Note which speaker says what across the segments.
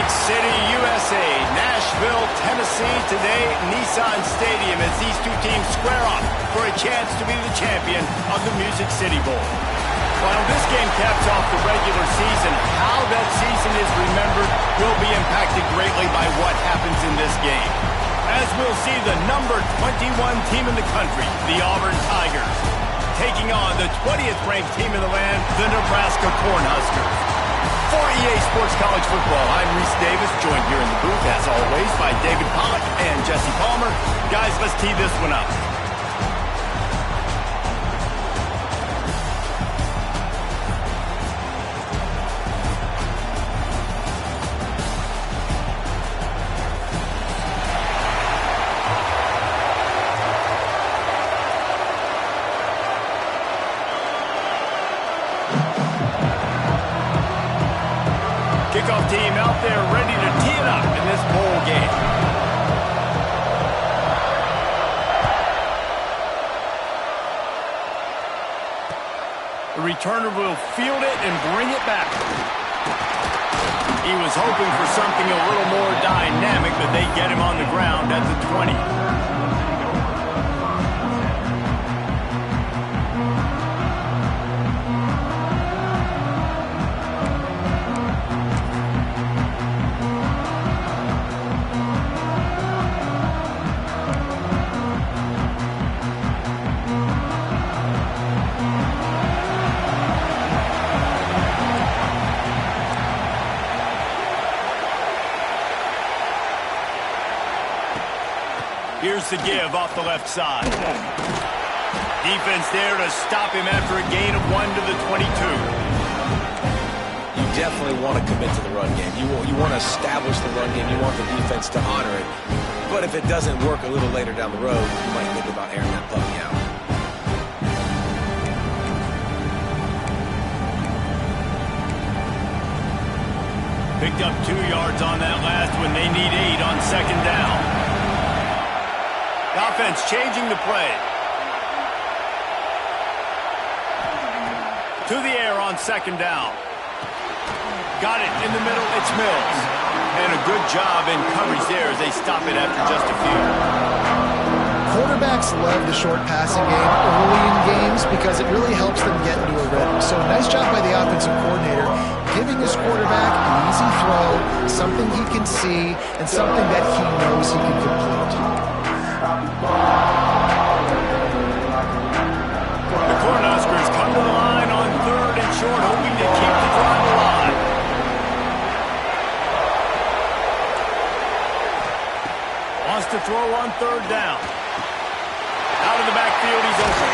Speaker 1: City, USA, Nashville, Tennessee. Today, Nissan Stadium as these two teams square off for a chance to be the champion of the Music City Bowl. While this game caps off the regular season, how that season is remembered will be impacted greatly by what happens in this game. As we'll see the number 21 team in the country, the Auburn Tigers, taking on the 20th ranked team in the land, the Nebraska Cornhuskers. For EA Sports College Football, I'm Reese Davis, joined here in the booth, as always, by David Pollack and Jesse Palmer. Guys, let's tee this one up. Kickoff team out there ready to tee it up in this bowl game. The returner will field it and bring it back. He was hoping for something a little more dynamic, but they get him on the ground at the 20. Here's the give off the left side. Defense there to stop him after a gain of 1 to the 22.
Speaker 2: You definitely want to commit to the run game. You want to establish the run game. You want the defense to honor it. But if it doesn't work a little later down the road, you might think about airing that puppy out.
Speaker 1: Picked up 2 yards on that last one. They need 8 on second down. Offense changing the play. To the air on second down. Got it in the middle. It's Mills. And a good job in coverage there as they stop it after just a few.
Speaker 3: Quarterbacks love the short passing game early in games because it really helps them get into a rhythm. So nice job by the offensive coordinator giving his quarterback an easy throw, something he can see, and something that he knows he can complete.
Speaker 1: The Cornhuskers come to the line on 3rd and short, hoping to keep the drive alive. Wants to throw on 3rd down. Out of the backfield, he's open.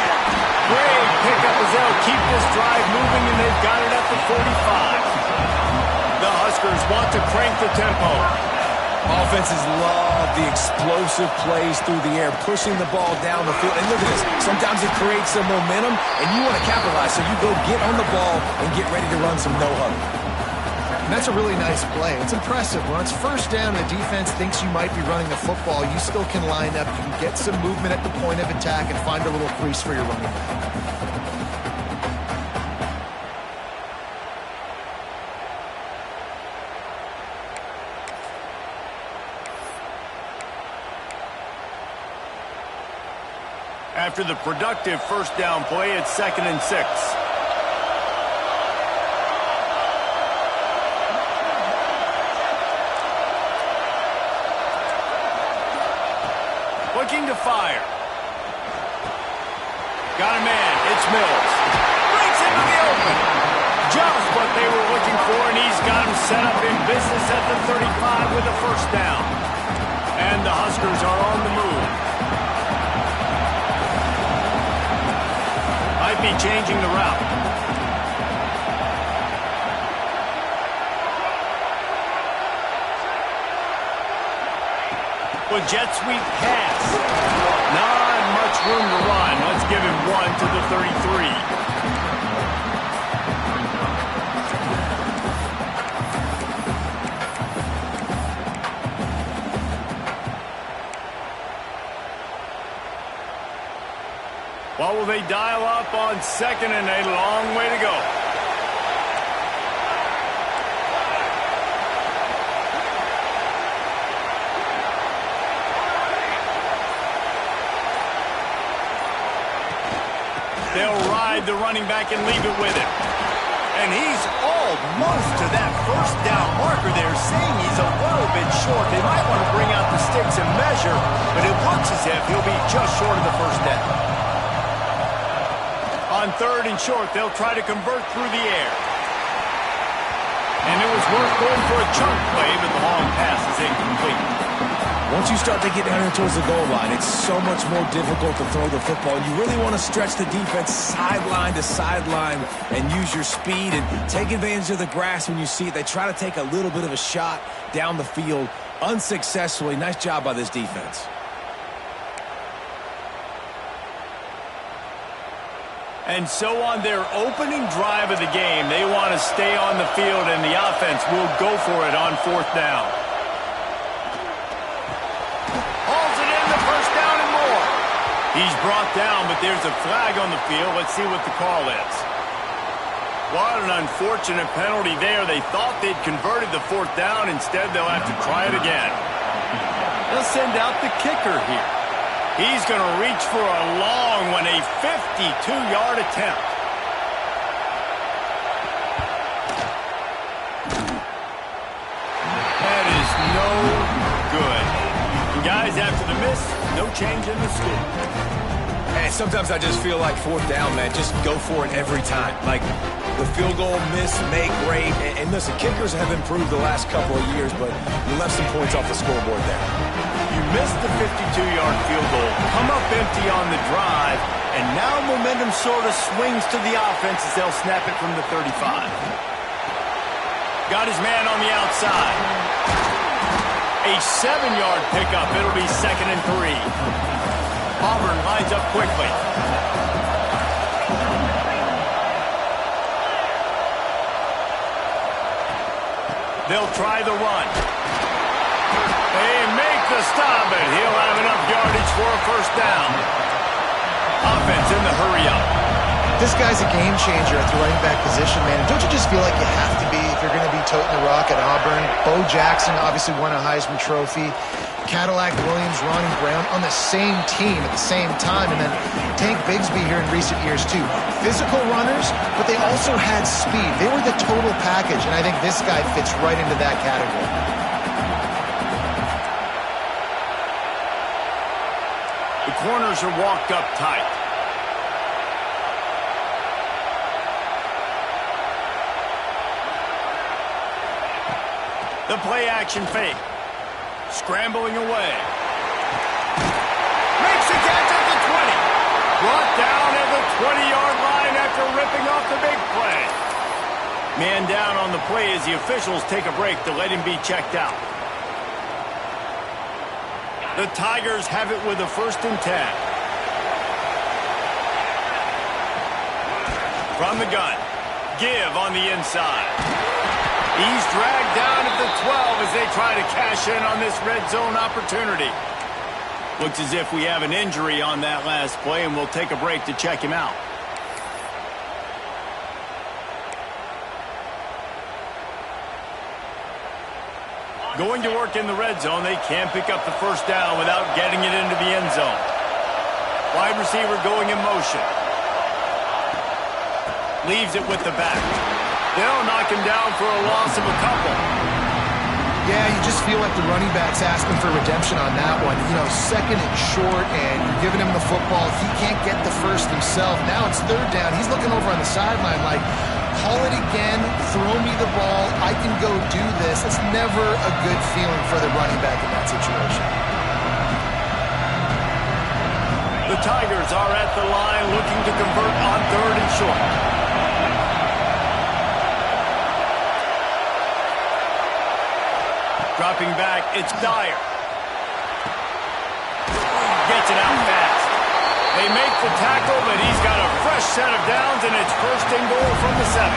Speaker 1: Great pickup as they'll keep this drive moving, and they've got it at the 45. The Huskers want to crank the tempo.
Speaker 2: Offenses love the explosive plays through the air, pushing the ball down the field. And look at this. Sometimes it creates some momentum, and you want to capitalize. So you go get on the ball and get ready to run some no-huddle.
Speaker 3: And that's a really nice play. It's impressive. When it's first down and the defense thinks you might be running the football, you still can line up. You can get some movement at the point of attack and find a little crease for your running back.
Speaker 1: After the productive first down play, it's 2nd and 6. Looking to fire. Got a man. It's Mills. Breaks into the open. Just what they were looking for, and he's got him set up in business at the 35 with a first down. And the Huskers are on the move. Might be changing the route. Well, jet sweep pass. Not much room to run. Let's give him 1 to the 33. What will they dial up on 2nd and a long way to go? They'll ride the running back and leave it with him. And he's almost to that first down marker there, saying he's a little bit short. They might want to bring out the sticks and measure, but it looks as if he'll be just short of the first down. On 3rd and short, they'll try to convert through the air. And it was worth going for a chunk play, but the long pass is incomplete.
Speaker 2: Once you start to get down here towards the goal line, it's so much more difficult to throw the football. You really want to stretch the defense sideline to sideline and use your speed and take advantage of the grass when you see it. They try to take a little bit of a shot down the field unsuccessfully. Nice job by this defense.
Speaker 1: And so on their opening drive of the game, they want to stay on the field, and the offense will go for it on 4th down. Hauls it in, the first down and more. He's brought down, but there's a flag on the field. Let's see what the call is. What an unfortunate penalty there. They thought they'd converted the 4th down. Instead, they'll have to try it again. They'll send out the kicker here. He's going to reach for a long one, a 52-yard attempt. That is no good. And guys, after the miss, no change in the score.
Speaker 2: Hey, sometimes I just feel like 4th down, man. Just go for it every time. Like the field goal, miss, make, great. And listen, kickers have improved the last couple of years, but you left some points off the scoreboard there.
Speaker 1: You missed the 52-yard field goal, come up empty on the drive, and now momentum sort of swings to the offense as they'll snap it from the 35. Got his man on the outside. A 7-yard pickup. It'll be 2nd and 3. Auburn lines up quickly. They'll try the run. They make the stop, and he'll have enough yardage for a first down. Offense in the hurry-up.
Speaker 3: This guy's a game changer at the running back position, man. Don't you just feel like you have to be if you're going to be toting the rock at Auburn? Bo Jackson obviously won a Heisman Trophy. Cadillac Williams, Ronnie Brown on the same team at the same time. And then Tank Bigsby here in recent years, too. Physical runners, but they also had speed. They were the total package, and I think this guy fits right into that category.
Speaker 1: The corners are walked up tight. The play-action fake. Scrambling away. Makes the catch at the 20. Brought down at the 20-yard line after ripping off the big play. Man down on the play as the officials take a break to let him be checked out. The Tigers have it with a 1st and 10. From the gun. Give on the inside. He's dragged down at the 12 as they try to cash in on this red zone opportunity. Looks as if we have an injury on that last play, and we'll take a break to check him out. Going to work in the red zone, they can't pick up the first down without getting it into the end zone. Wide receiver going in motion. Leaves it with the back. They'll knock him down for a loss of a couple.
Speaker 3: Yeah, you just feel like the running back's asking for redemption on that one. You know, 2nd and short, and you're giving him the football. He can't get the first himself. Now it's 3rd down. He's looking over on the sideline like, haul it again, throw me the ball, I can go do this. It's never a good feeling for the running back in that situation.
Speaker 1: The Tigers are at the line looking to convert on 3rd and short. Dropping back, it's Dyer. Gets it out fast. They make the tackle, but he's got a fresh set of downs, and it's 1st and goal from the 7.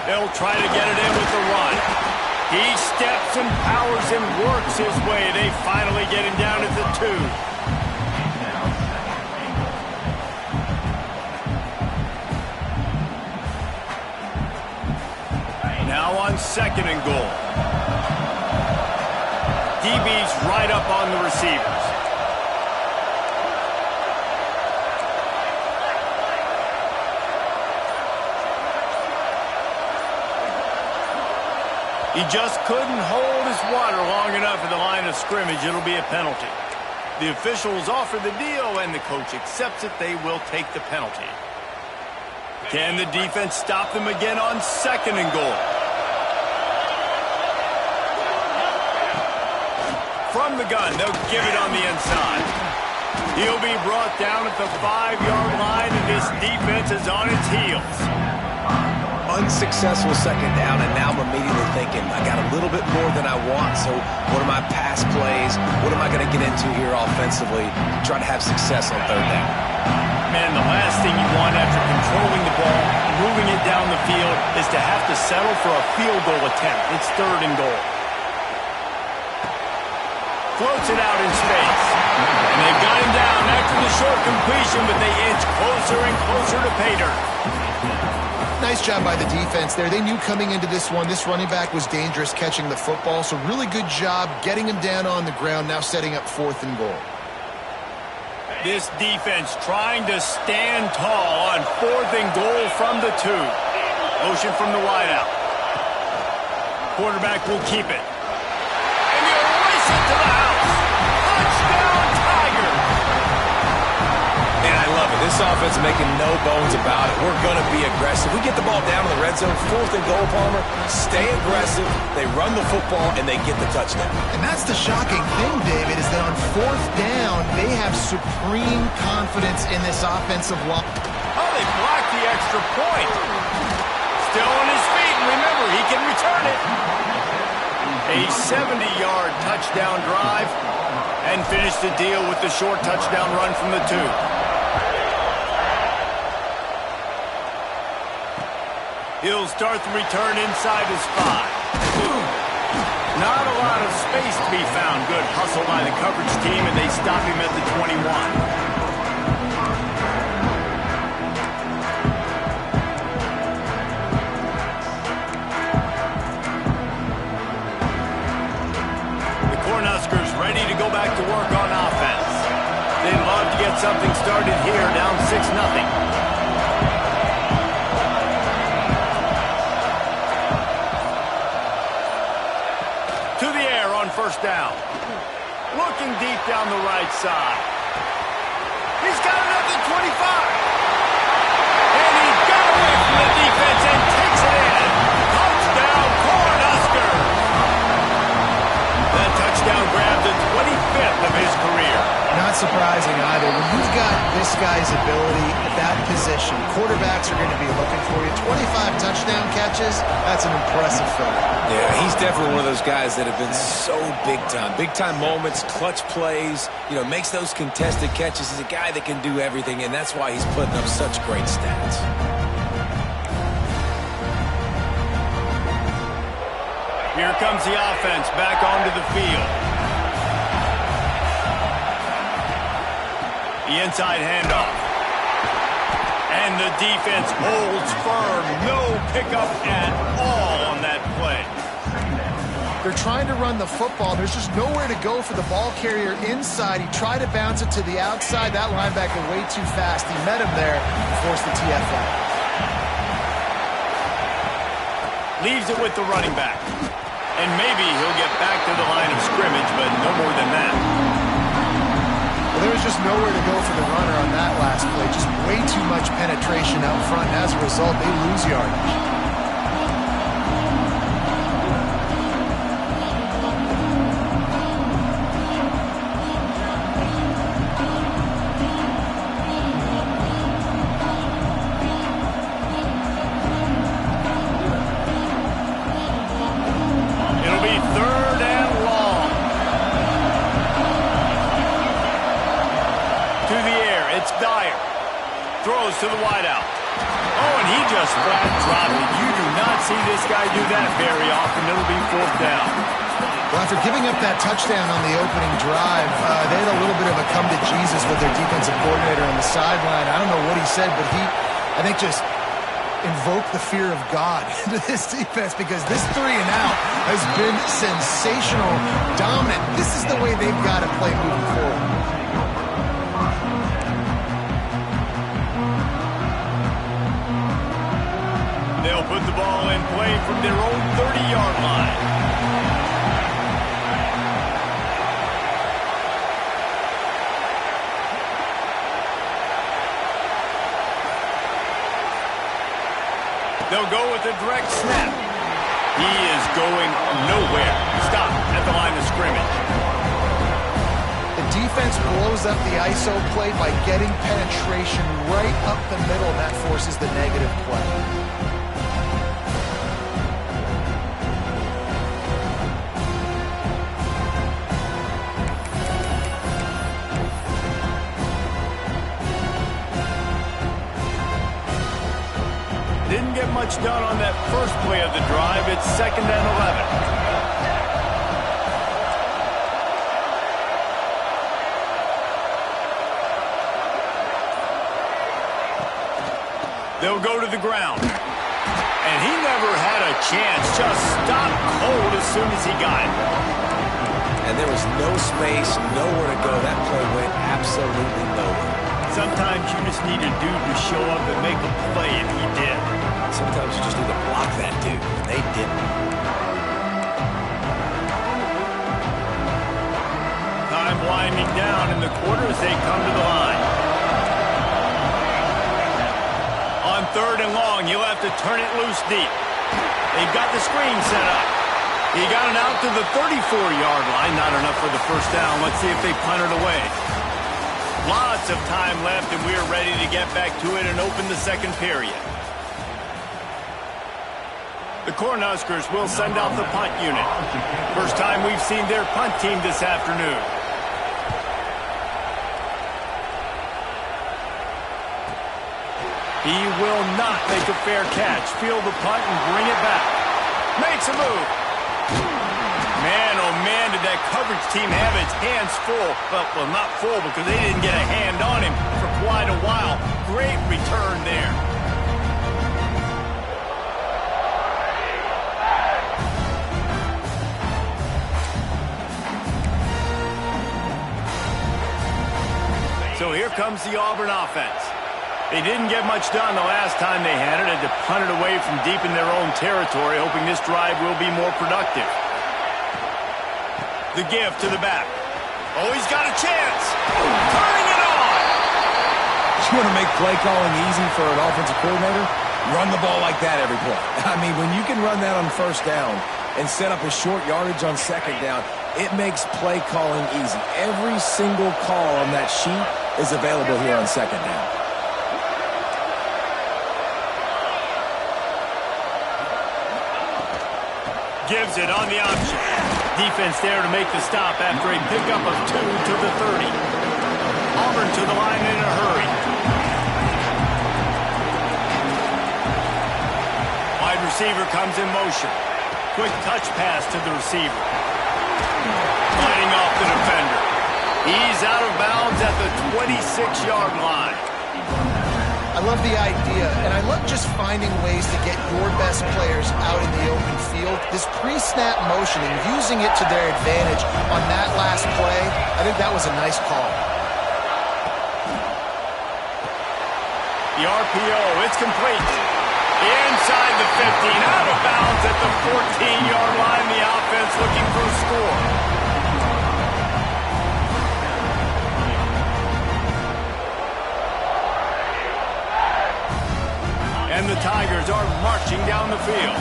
Speaker 1: They'll try to get it in with the run. He steps and powers and works his way. They finally get him down at the 2. Now on 2nd and goal. DB's right up on the receivers. He just couldn't hold his water long enough at the line of scrimmage. It'll be a penalty. The officials offer the deal, and the coach accepts it. They will take the penalty. Can the defense stop them again on 2nd and goal? From the gun, they'll give it on the inside. He'll be brought down at the 5-yard line, and this defense is on its heels.
Speaker 2: Unsuccessful 2nd down, and now I'm immediately thinking, I got a little bit more than I want, so what are my pass plays? What am I going to get into here offensively to try to have success on 3rd down?
Speaker 1: Man, the last thing you want after controlling the ball, moving it down the field, is to have to settle for a field goal attempt. It's 3rd and goal. Floats it out in space. And they've got him down after the short completion, but they inch closer and closer to pay dirt.
Speaker 3: Nice job by the defense there. They knew coming into this one, this running back was dangerous catching the football, so really good job getting him down on the ground, now setting up 4th and goal.
Speaker 1: This defense trying to stand tall on 4th and goal from the 2. Motion from the wideout. Quarterback will keep it. And he'll race it to the house. Touchdown, Tiger!
Speaker 2: Man, I love it. This offense making no bones about it. We're going to be aggressive. We get the ball down in the red zone, 4th and goal, Palmer. Stay aggressive. They run the football, and they get the touchdown.
Speaker 3: And that's the shocking thing, David, is that on 4th down, they have supreme confidence in this offensive line.
Speaker 1: Oh, they blocked the extra point. Still on his feet, and remember, he can return it. A 70-yard touchdown drive, and finish the deal with the short touchdown run from the 2. He'll start the return inside his 5. Not a lot of space to be found. Good hustle by the coverage team, and they stop him at the 21. The Cornhuskers ready to go back to work on offense. They'd love to get something started here, down 6-0. To the air on 1st down. Looking deep down the right side. He's got it at the 25. And he got away from the defense and takes it in. Touchdown, Cornhuskers. That touchdown grabbed the 25th of his career.
Speaker 3: Not surprising either. When you've got this guy's ability at that position, quarterbacks are going to be looking for you. 25 touchdown catches, that's an impressive film.
Speaker 2: Yeah, he's definitely one of those guys that have been so big time. Big time moments, clutch plays, makes those contested catches. He's a guy that can do everything, and that's why he's putting up such great stats.
Speaker 1: Here comes the offense back onto the field. The inside handoff. And the defense holds firm. No pickup at all on that play.
Speaker 3: They're trying to run the football. There's just nowhere to go for the ball carrier inside. He tried to bounce it to the outside. That linebacker way too fast. He met him there and forced the TFL.
Speaker 1: Leaves it with the running back. And maybe he'll get back to the line of scrimmage, but no more than that.
Speaker 3: Well, there was just nowhere to go for the runner on that last play. Just way too much penetration out front. And as a result, they lose yardage.
Speaker 1: Throws to the wideout. Oh, and he just flat dropped it. You do not see this guy do that very often. It'll be 4th down.
Speaker 3: Well, after giving up that touchdown on the opening drive, they had a little bit of a come to Jesus with their defensive coordinator on the sideline. I don't know what he said, but he, I think, just invoke the fear of God into this defense, because this 3-and-out has been sensational, dominant. This is the way they've got to play moving forward.
Speaker 1: They'll put the ball in play from their own 30-yard line. They'll go with a direct snap. He is going nowhere. Stop at the line of scrimmage.
Speaker 3: The defense blows up the ISO play by getting penetration right up the middle, and that forces the negative play.
Speaker 1: Didn't get much done on that first play of the drive. It's 2nd and 11. They'll go to the ground. And he never had a chance. Just stopped cold as soon as he got it.
Speaker 2: And there was no space, nowhere to go. That play went absolutely nowhere.
Speaker 1: Sometimes you just need a dude to show up and make a play, and he did.
Speaker 2: Sometimes you just need to block that dude, and they didn't.
Speaker 1: Time winding down in the quarter as they come to the line. On 3rd and long, you'll have to turn it loose deep. They've got the screen set up. He got it out to the 34-yard line. Not enough for the first down. Let's see if they punt it away. Lots of time left, and we're ready to get back to it and open the second period. The Cornhuskers will send out the punt unit. First time we've seen their punt team this afternoon. He will not make a fair catch. Field the punt and bring it back. Makes a move. Man, oh man, did that coverage team have its hands full. Well, not full because they didn't get a hand on him for quite a while. Great return there. So here comes the Auburn offense. They didn't get much done the last time they had it. Had to punt it away from deep in their own territory, hoping this drive will be more productive. The give to the back. Oh, he's got a chance. Turning it on.
Speaker 2: You want to make play calling easy for an offensive coordinator? Run the ball like that every play. I mean, when you can run that on first down and set up a short yardage on second down, it makes play calling easy. Every single call on that sheet is available here on second down.
Speaker 1: Gives it on the option. Defense there to make the stop after a pickup of 2 to the 30. Auburn to the line in a hurry. Wide receiver comes in motion. Quick touch pass to the receiver. Fighting off the defender. He's out of bounds at the 26-yard line.
Speaker 3: I love the idea, and I love just finding ways to get your best players out in the open field. This pre-snap motion and using it to their advantage on that last play, I think that was a nice call.
Speaker 1: The RPO, it's complete. Inside the 15, out of bounds at the 14-yard line. The offense looking for a score. And the Tigers are marching down the field.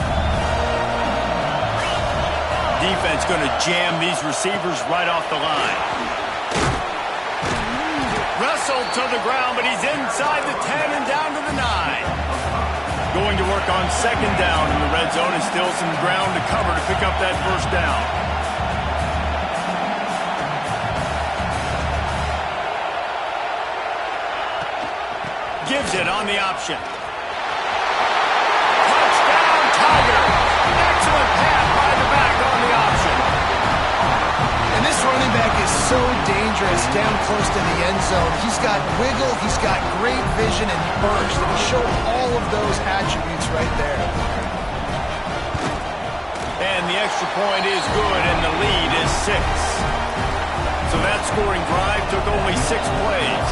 Speaker 1: Defense going to jam these receivers right off the line. Wrestled to the ground, but he's inside the 10 and down to the 9. Going to work on second down in the red zone, and still some ground to cover to pick up that first down. Gives it on the option. Excellent pass by the back on the option.
Speaker 3: And this running back is so so dangerous down close to the end zone. He's got wiggle, he's got great vision and burst, and he showed all of those attributes right there.
Speaker 1: And the extra point is good, and the lead is 6. So that scoring drive took only 6 plays.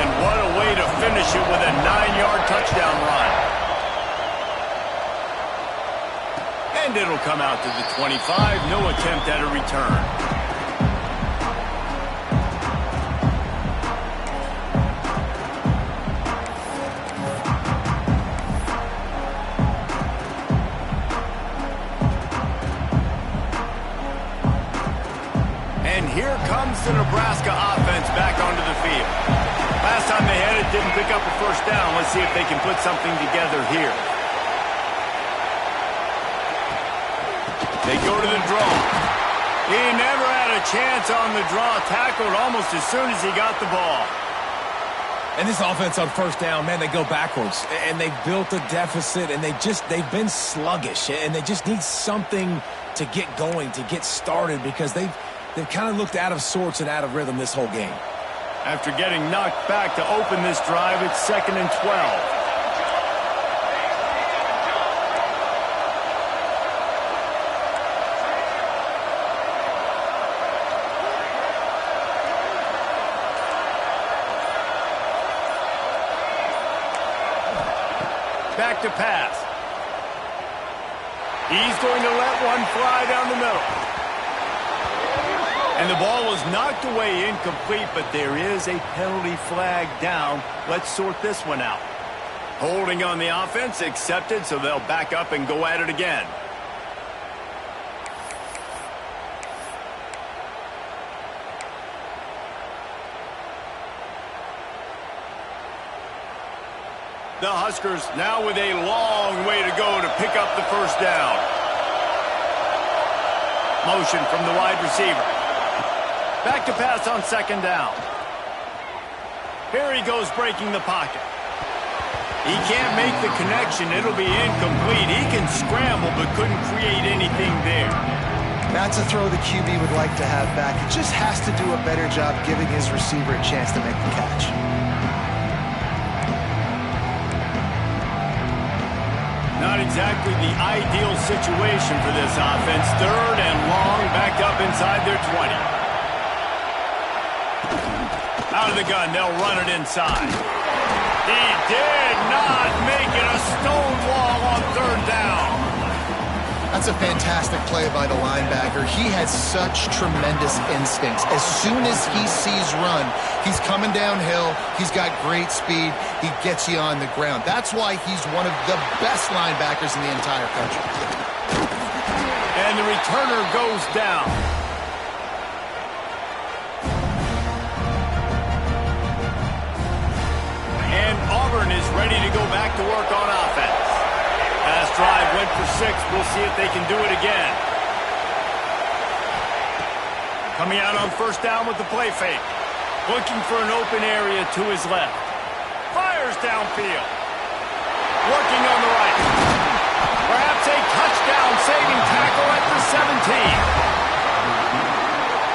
Speaker 1: And what a way to finish it with a 9-yard touchdown run. And it'll come out to the 25. No attempt at a return. And here comes the Nebraska offense back onto the field. Last time they had it, didn't pick up a first down. Let's see if they can put something together here. They go to the draw. He never had a chance on the draw. Tackled almost as soon as he got the ball.
Speaker 2: And this offense on first down, man, they go backwards. And they've built a deficit, and they've been sluggish. And they just need something to get going, to get started, because they've kind of looked out of sorts and out of rhythm this whole game.
Speaker 1: After getting knocked back to open this drive, it's 2nd and 12. Back to pass. He's going to let one fly down the middle. And the ball was knocked away incomplete, but there is a penalty flag down. Let's sort this one out. Holding on the offense, accepted, so they'll back up and go at it again. The Huskers now with a long way to go to pick up the first down. Motion from the wide receiver. Back to pass on 2nd down. Here he goes breaking the pocket. He can't make the connection. It'll be incomplete. He can scramble but couldn't create anything there.
Speaker 3: That's a throw the QB would like to have back. He just has to do a better job giving his receiver a chance to make the catch.
Speaker 1: Not exactly the ideal situation for this offense. 3rd and long, backed up inside their 20. Out of the gun, they'll run it inside. He did not make it a stone wall on 3rd down.
Speaker 3: That's a fantastic play by the linebacker. He has such tremendous instincts. As soon as he sees run, he's coming downhill. He's got great speed. He gets you on the ground. That's why he's one of the best linebackers in the entire country.
Speaker 1: And the returner goes down. And Auburn is ready to go back to work on offense. Last drive went for 6. We'll see if they can do it again. Coming out on first down with the play fake. Looking for an open area to his left. Fires downfield. Working on the right. Perhaps a touchdown-saving tackle at the 17.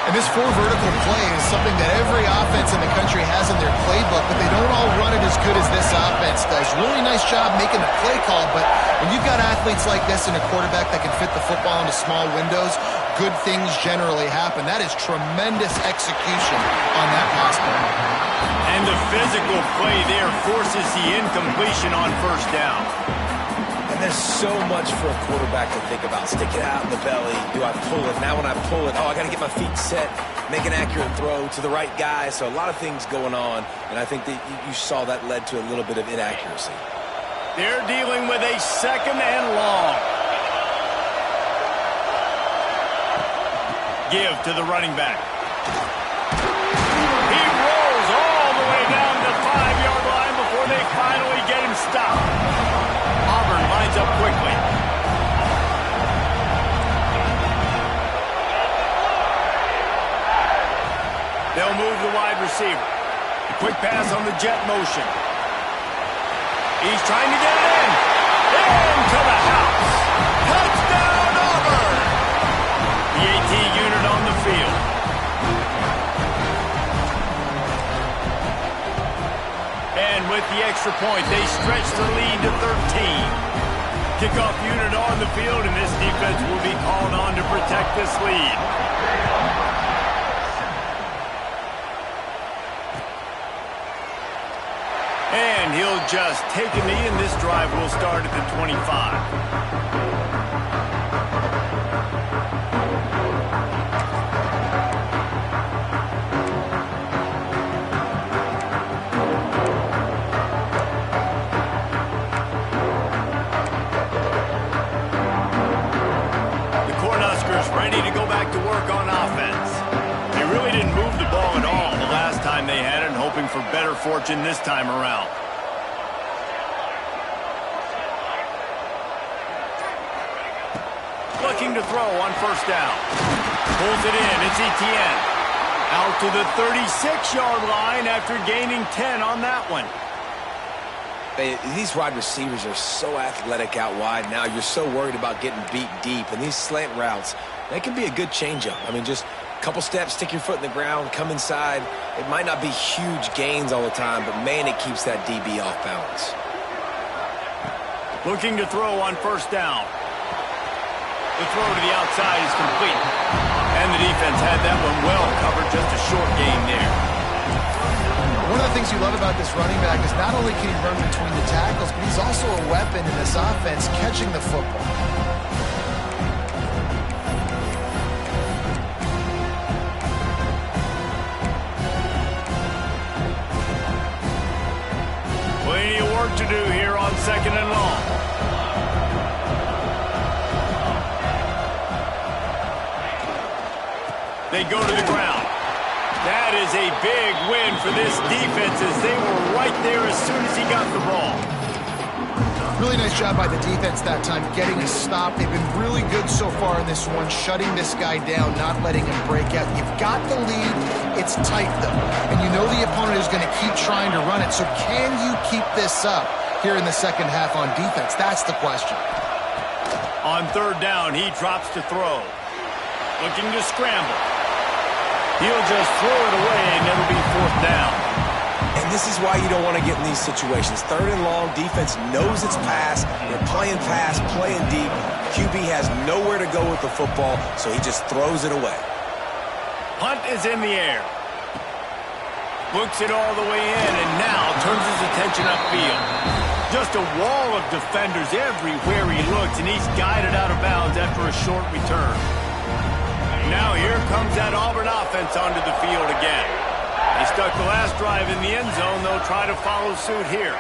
Speaker 3: And this 4 vertical play is something that every offense in the country has in their playbook, but they don't all run it as good as this offense does. Really nice job making the play call, but when you've got athletes like this and a quarterback that can fit the football into small windows, good things generally happen. That is tremendous execution on that pass play.
Speaker 1: And the physical play there forces the incompletion on first down.
Speaker 2: There's so much for a quarterback to think about. Stick it out in the belly. Do I pull it? Now when I pull it, I got to get my feet set, make an accurate throw to the right guy. So a lot of things going on, and I think that you saw that led to a little bit of inaccuracy.
Speaker 1: They're dealing with a 2nd and long. Give to the running back. He rolls all the way down the 5-yard line before they finally get him stopped. Auburn lines up quickly. They'll move the wide receiver. Quick pass on the jet motion. He's trying to get it in. Into the house. Touchdown, Auburn! The AT unit on the field. point, they stretch the lead to 13. Kickoff unit on the field, and this defense will be called on to protect this lead. And he'll just take a knee, and this drive will start at the 25. Ready to go back to work on offense. They really didn't move the ball at all the last time they had it, and hoping for better fortune this time around. Looking to throw on first down. Pulls it in. It's Etienne. Out to the 36-yard line after gaining 10 on that one.
Speaker 2: These wide receivers are so athletic out wide now. You're so worried about getting beat deep. And these slant routes, they can be a good changeup. I mean, just a couple steps, stick your foot in the ground, come inside. It might not be huge gains all the time, but, man, it keeps that DB off balance.
Speaker 1: Looking to throw on first down. The throw to the outside is complete. And the defense had that one well covered, just a short gain there.
Speaker 3: One of the things you love about this running back is not only can he run between the tackles, but he's also a weapon in this offense catching the football.
Speaker 1: Plenty of work to do here on second and long. They go to the ground. That is a big win for this defense, as they were right there as soon as he got the ball.
Speaker 3: Really nice job by the defense that time, getting a stop. They've been really good so far in this one, shutting this guy down, not letting him break out. You've got the lead. It's tight, though. And you know the opponent is going to keep trying to run it. So can you keep this up here in the second half on defense? That's the question.
Speaker 1: On third down, he drops to throw. Looking to scramble. He'll just throw it away, and it'll be fourth down.
Speaker 2: And this is why you don't want to get in these situations. Third and long, defense knows it's pass. They're playing pass, playing deep. QB has nowhere to go with the football, so he just throws it away.
Speaker 1: Punt is in the air. Looks it all the way in, and now turns his attention upfield. Just a wall of defenders everywhere he looks, and he's guided out of bounds after a short return. Now here comes that Auburn offense onto the field again. They stuck the last drive in the end zone. They'll try to follow suit here.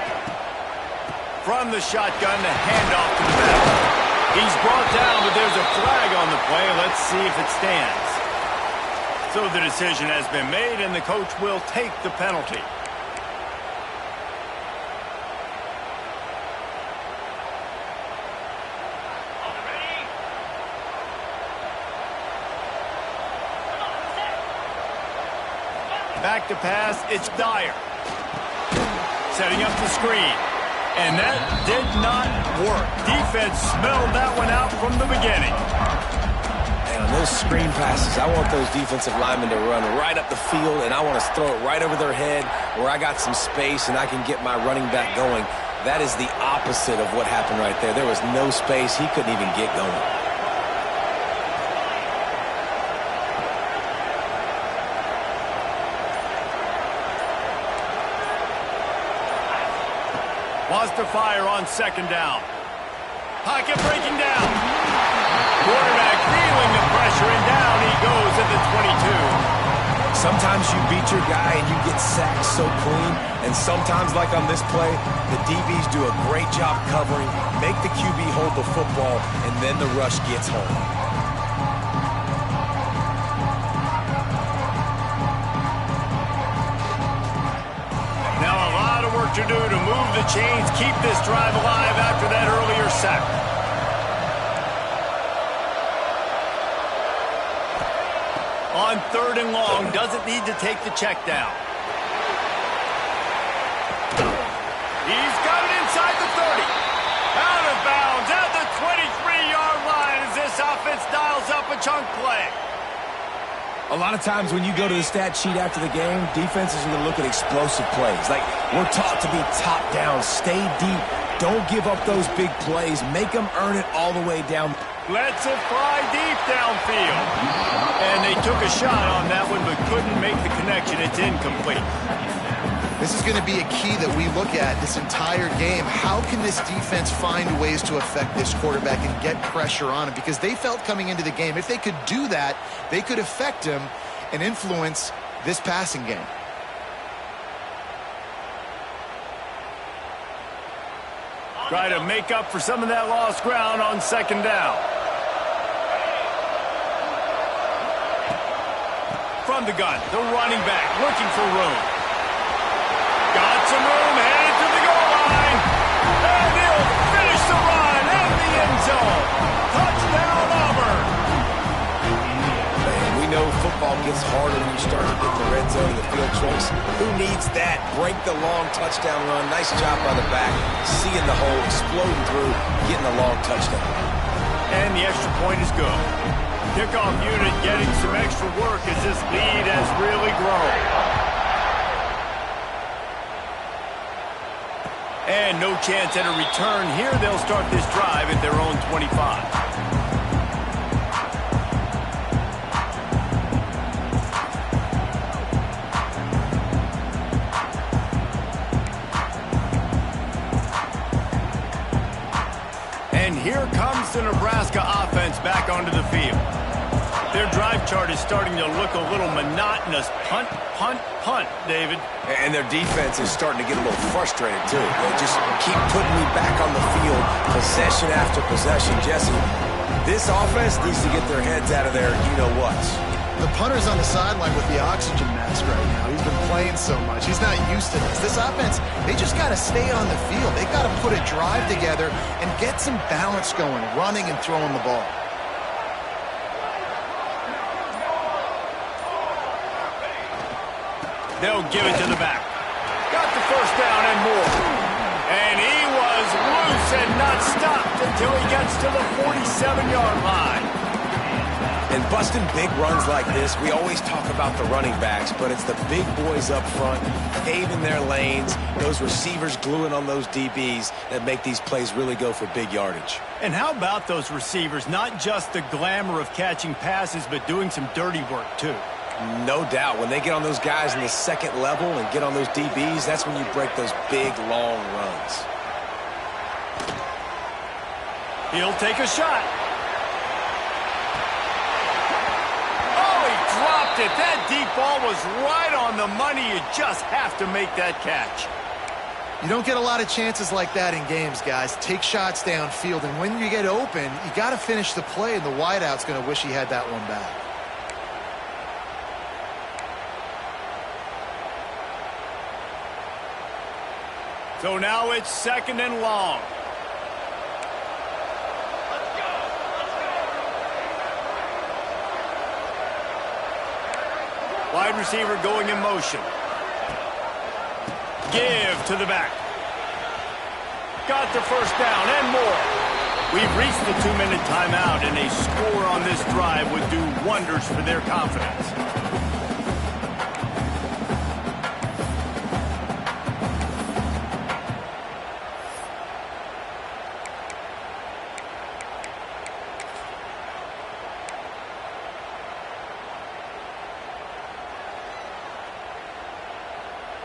Speaker 1: From the shotgun, the handoff to the back. He's brought down, but there's a flag on the play. Let's see if it stands. So the decision has been made, and the coach will take the penalty. Back to pass, it's Dyer. Setting up the screen. And that did not work. Defense smelled that one out from the beginning.
Speaker 2: And on those screen passes, I want those defensive linemen to run right up the field, and I want to throw it right over their head where I got some space and I can get my running back going. That is the opposite of what happened right there. There was no space. He couldn't even get going.
Speaker 1: Wants to fire on second down. Pocket breaking down. Quarterback feeling the pressure, and down he goes at the 22.
Speaker 2: Sometimes you beat your guy and you get sacked so clean, and sometimes, like on this play, the DBs do a great job covering, make the QB hold the football, and then the rush gets home.
Speaker 1: To do to move the chains, keep this drive alive after that earlier sack. On third and long, doesn't need to take the check down. He's got it inside the 30. Out of bounds at the 23-yard line as this offense dials up a chunk play.
Speaker 2: A lot of times when you go to the stat sheet after the game, defenses are going to look at explosive plays. Like, we're taught to be top down, stay deep, don't give up those big plays, make them earn it all the way down.
Speaker 1: Lets it fly deep downfield. And they took a shot on that one but couldn't make the connection. It's incomplete.
Speaker 3: This is going to be a key that we look at this entire game. How can this defense find ways to affect this quarterback and get pressure on him? Because they felt coming into the game, if they could do that, they could affect him and influence this passing game.
Speaker 1: Try to make up for some of that lost ground on second down. From the gun, the running back looking for room. Got some room, headed to the goal line. And he'll finish the run in the end zone. Touchdown, Auburn.
Speaker 2: Man, we know football gets harder when you start to get the red zone of the field choice. Who needs that? Break the long touchdown run. Nice job by the back. Seeing the hole, exploding through, getting a long touchdown.
Speaker 1: And the extra point is good. Kickoff unit getting some extra work as this lead has really grown. And no chance at a return here. They'll start this drive at their own 25. And here comes the Nebraska offense back onto the field. Their drive chart is starting to look a little monotonous. Punt, punt, punt, David.
Speaker 2: And their defense is starting to get a little frustrated, too. They just keep putting me back on the field, possession after possession. Jesse, this offense needs to get their heads out of their you-know-whats.
Speaker 3: The punter's on the sideline with the oxygen mask right now. He's been playing so much. He's not used to this. This offense, they just got to stay on the field. They got to put a drive together and get some balance going, running and throwing the ball.
Speaker 1: They'll give it to the back. Got the first down and more. And he was loose and not stopped until he gets to the 47-yard line.
Speaker 2: And busting big runs like this, we always talk about the running backs, but it's the big boys up front, paving their lanes, those receivers gluing on those DBs that make these plays really go for big yardage.
Speaker 1: And how about those receivers? Not just the glamour of catching passes, but doing some dirty work, too.
Speaker 2: No doubt. When they get on those guys in the second level and get on those DBs, that's when you break those big, long runs.
Speaker 1: He'll take a shot. Oh, he dropped it. That deep ball was right on the money. You just have to make that catch.
Speaker 3: You don't get a lot of chances like that in games, guys. Take shots downfield, and when you get open, you got to finish the play, and the wideout's going to wish he had that one back.
Speaker 1: So now it's second and long. Wide receiver going in motion. Give to the back. Got the first down and more. We've reached the 2-minute timeout, and a score on this drive would do wonders for their confidence.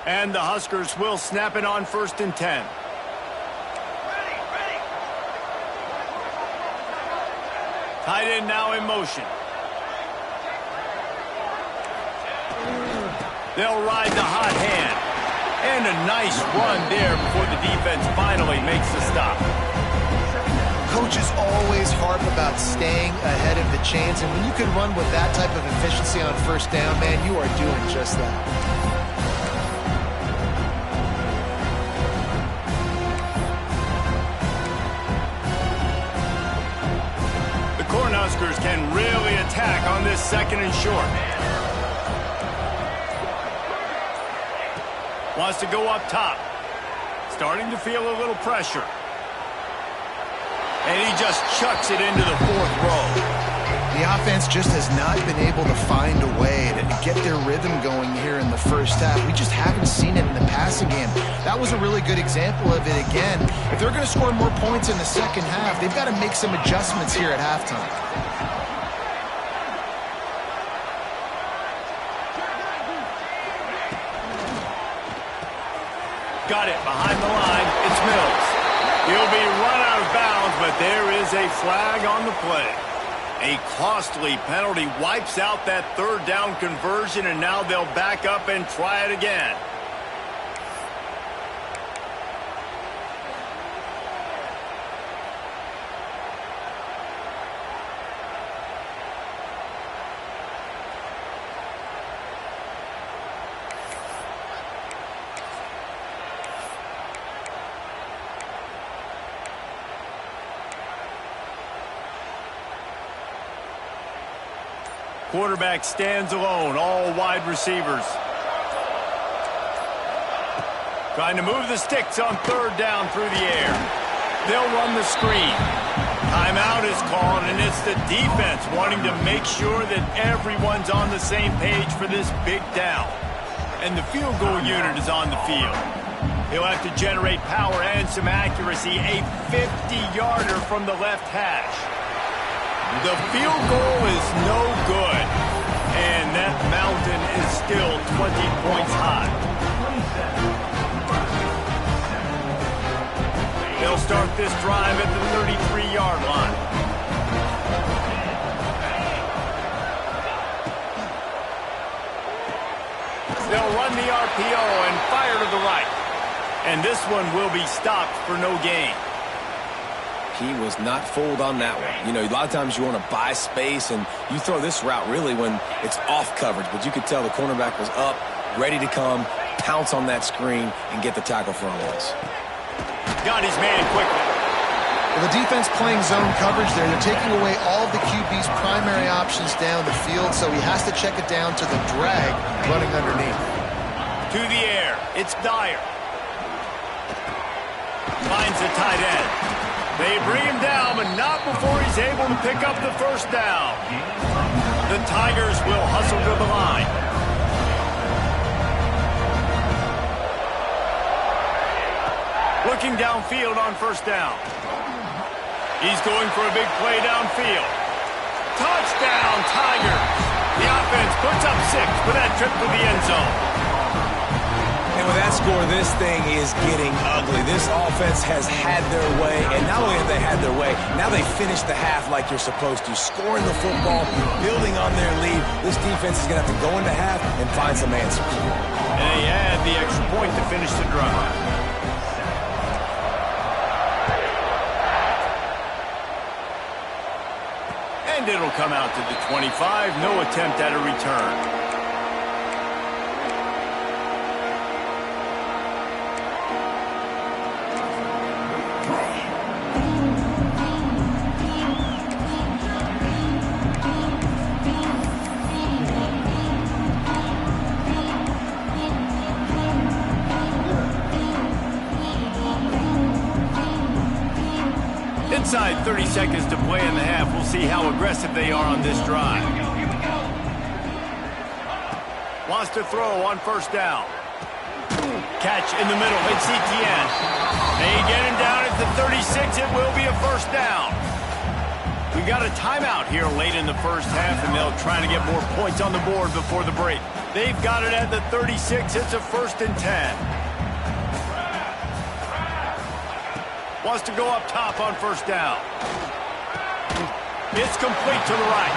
Speaker 1: And the Huskers will snap it on 1st and 10. Tight end now in motion. They'll ride the hot hand. And a nice run there before the defense finally makes the stop.
Speaker 3: Coaches always harp about staying ahead of the chains, and when you can run with that type of efficiency on 1st down, man, you are doing just that.
Speaker 1: Huskers can really attack on this 2nd and short. Wants to go up top. Starting to feel a little pressure. And he just chucks it into the 4th row.
Speaker 3: The offense just has not been able to find a way to get their rhythm going here in the first half. We just haven't seen it in the passing game. That was a really good example of it again. If they're going to score more points in the second half, they've got to make some adjustments here at halftime.
Speaker 1: Got it behind the line. It's Mills. He'll be run out of bounds, but there is a flag on the play. A costly penalty wipes out that third down conversion, and now they'll back up and try it again. Quarterback stands alone, all wide receivers. Trying to move the sticks on third down through the air. They'll run the screen. Timeout is called, and it's the defense wanting to make sure that everyone's on the same page for this big down. And the field goal unit is on the field. He'll have to generate power and some accuracy, a 50-yarder from the left hash. The field goal is no good, and that mountain is still 20 points high. They'll start this drive at the 33-yard line. They'll run the RPO and fire to the right. And this one will be stopped for no gain.
Speaker 2: He was not fooled on that one. You know, a lot of times you want to buy space, and you throw this route really when it's off coverage. But you could tell the cornerback was up, ready to come, pounce on that screen, and get the tackle for a loss.
Speaker 1: Got his man quickly.
Speaker 3: Well, the defense playing zone coverage there. They're taking away all of the QB's primary options down the field, so he has to check it down to the drag running underneath.
Speaker 1: To the air. It's Dyer. Finds the tight end. They bring him down, but not before he's able to pick up the first down. The Tigers will hustle to the line. Looking downfield on first down. He's going for a big play downfield. Touchdown, Tigers. The offense puts up 6 for that trip to the end zone.
Speaker 2: And with that score, this thing is getting ugly. This offense has had their way, and not only have they had their way, now they finish the half like you're supposed to, scoring the football, building on their lead. This defense is going to have to go into half and find some answers.
Speaker 1: And they add the extra point to finish the drive. And it'll come out to the 25. No attempt at a return. Inside 30 seconds to play in the half. We'll see how aggressive they are on this drive. Wants to throw on first down. Catch in the middle. It's Etienne. They get him down at the 36. It will be a first down. We got a timeout here late in the first half, and they'll try to get more points on the board before the break. They've got it at the 36. It's a 1st and 10. Wants to go up top on first down. It's complete to the right.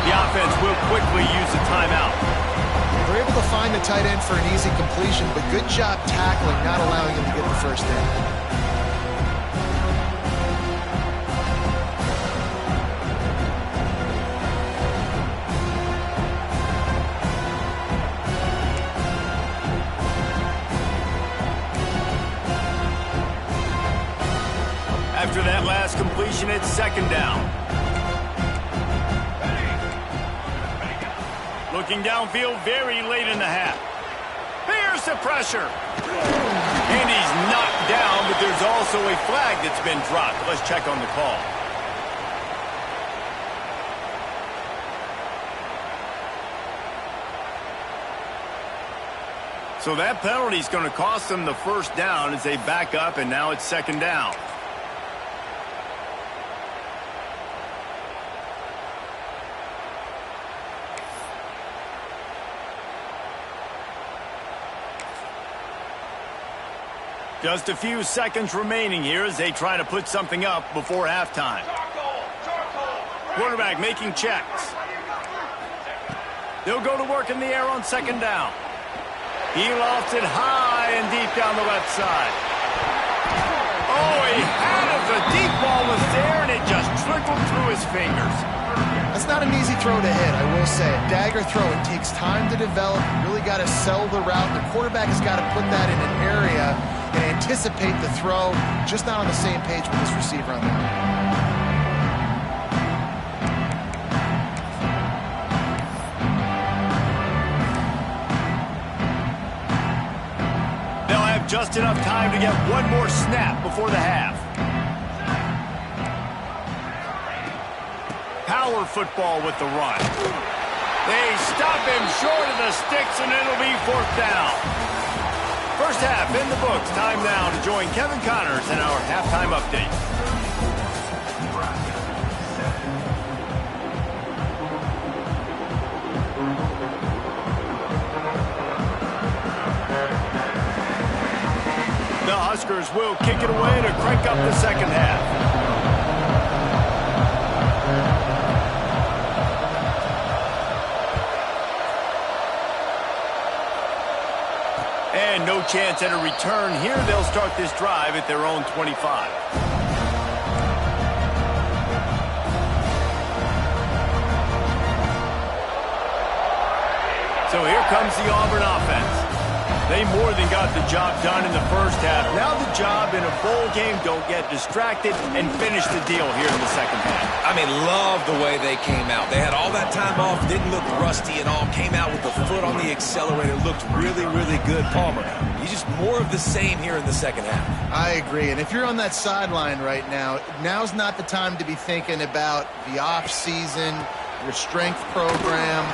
Speaker 1: The offense will quickly use a timeout.
Speaker 3: They're able to find the tight end for an easy completion, but good job tackling, not allowing him to get the first down.
Speaker 1: After that last completion, it's 2nd down. Looking downfield very late in the half. Here's the pressure. And he's knocked down, but there's also a flag that's been dropped. Let's check on the call. So that penalty is going to cost them the first down as they back up, and now it's second down. Just a few seconds remaining here as they try to put something up before halftime. Quarterback making checks. They'll go to work in the air on second down. He lofts it high and deep down the left side. Oh, he had it. The deep ball was there, and it just trickled through his fingers.
Speaker 3: That's not an easy throw to hit, I will say. A dagger throw, it takes time to develop. You really got to sell the route. The quarterback has got to put that in an area and anticipate the throw. Just not on the same page with this receiver on there.
Speaker 1: Just enough time to get one more snap before the half. Power football with the run. They stop him short of the sticks, and it'll be fourth down. First half in the books. Time now to join Kevin Connors in our halftime update. The Huskers will kick it away to crank up the second half. And no chance at a return here. They'll start this drive at their own 25. So here comes the Auburn offense. They more than got the job done in the first half. Now the job in a bowl game, don't get distracted and finish the deal here in the second half.
Speaker 2: I mean, love the way they came out. They had all that time off, didn't look rusty at all, came out with the foot on the accelerator, looked really, really good. Palmer, he's just more of the same here in the second half.
Speaker 3: I agree, and if you're on that sideline right now, now's not the time to be thinking about the off-season, your strength program,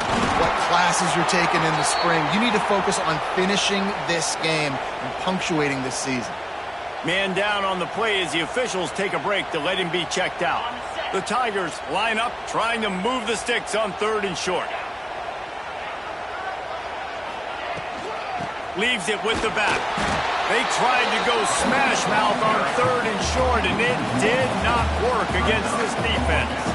Speaker 3: what classes you're taking in the spring. You need to focus on finishing this game and punctuating this season.
Speaker 1: Man down on the play as the officials take a break to let him be checked out. The Tigers line up, trying to move the sticks on third and short. Leaves it with the back. They tried to go smash mouth on third and short, and it did not work against this defense.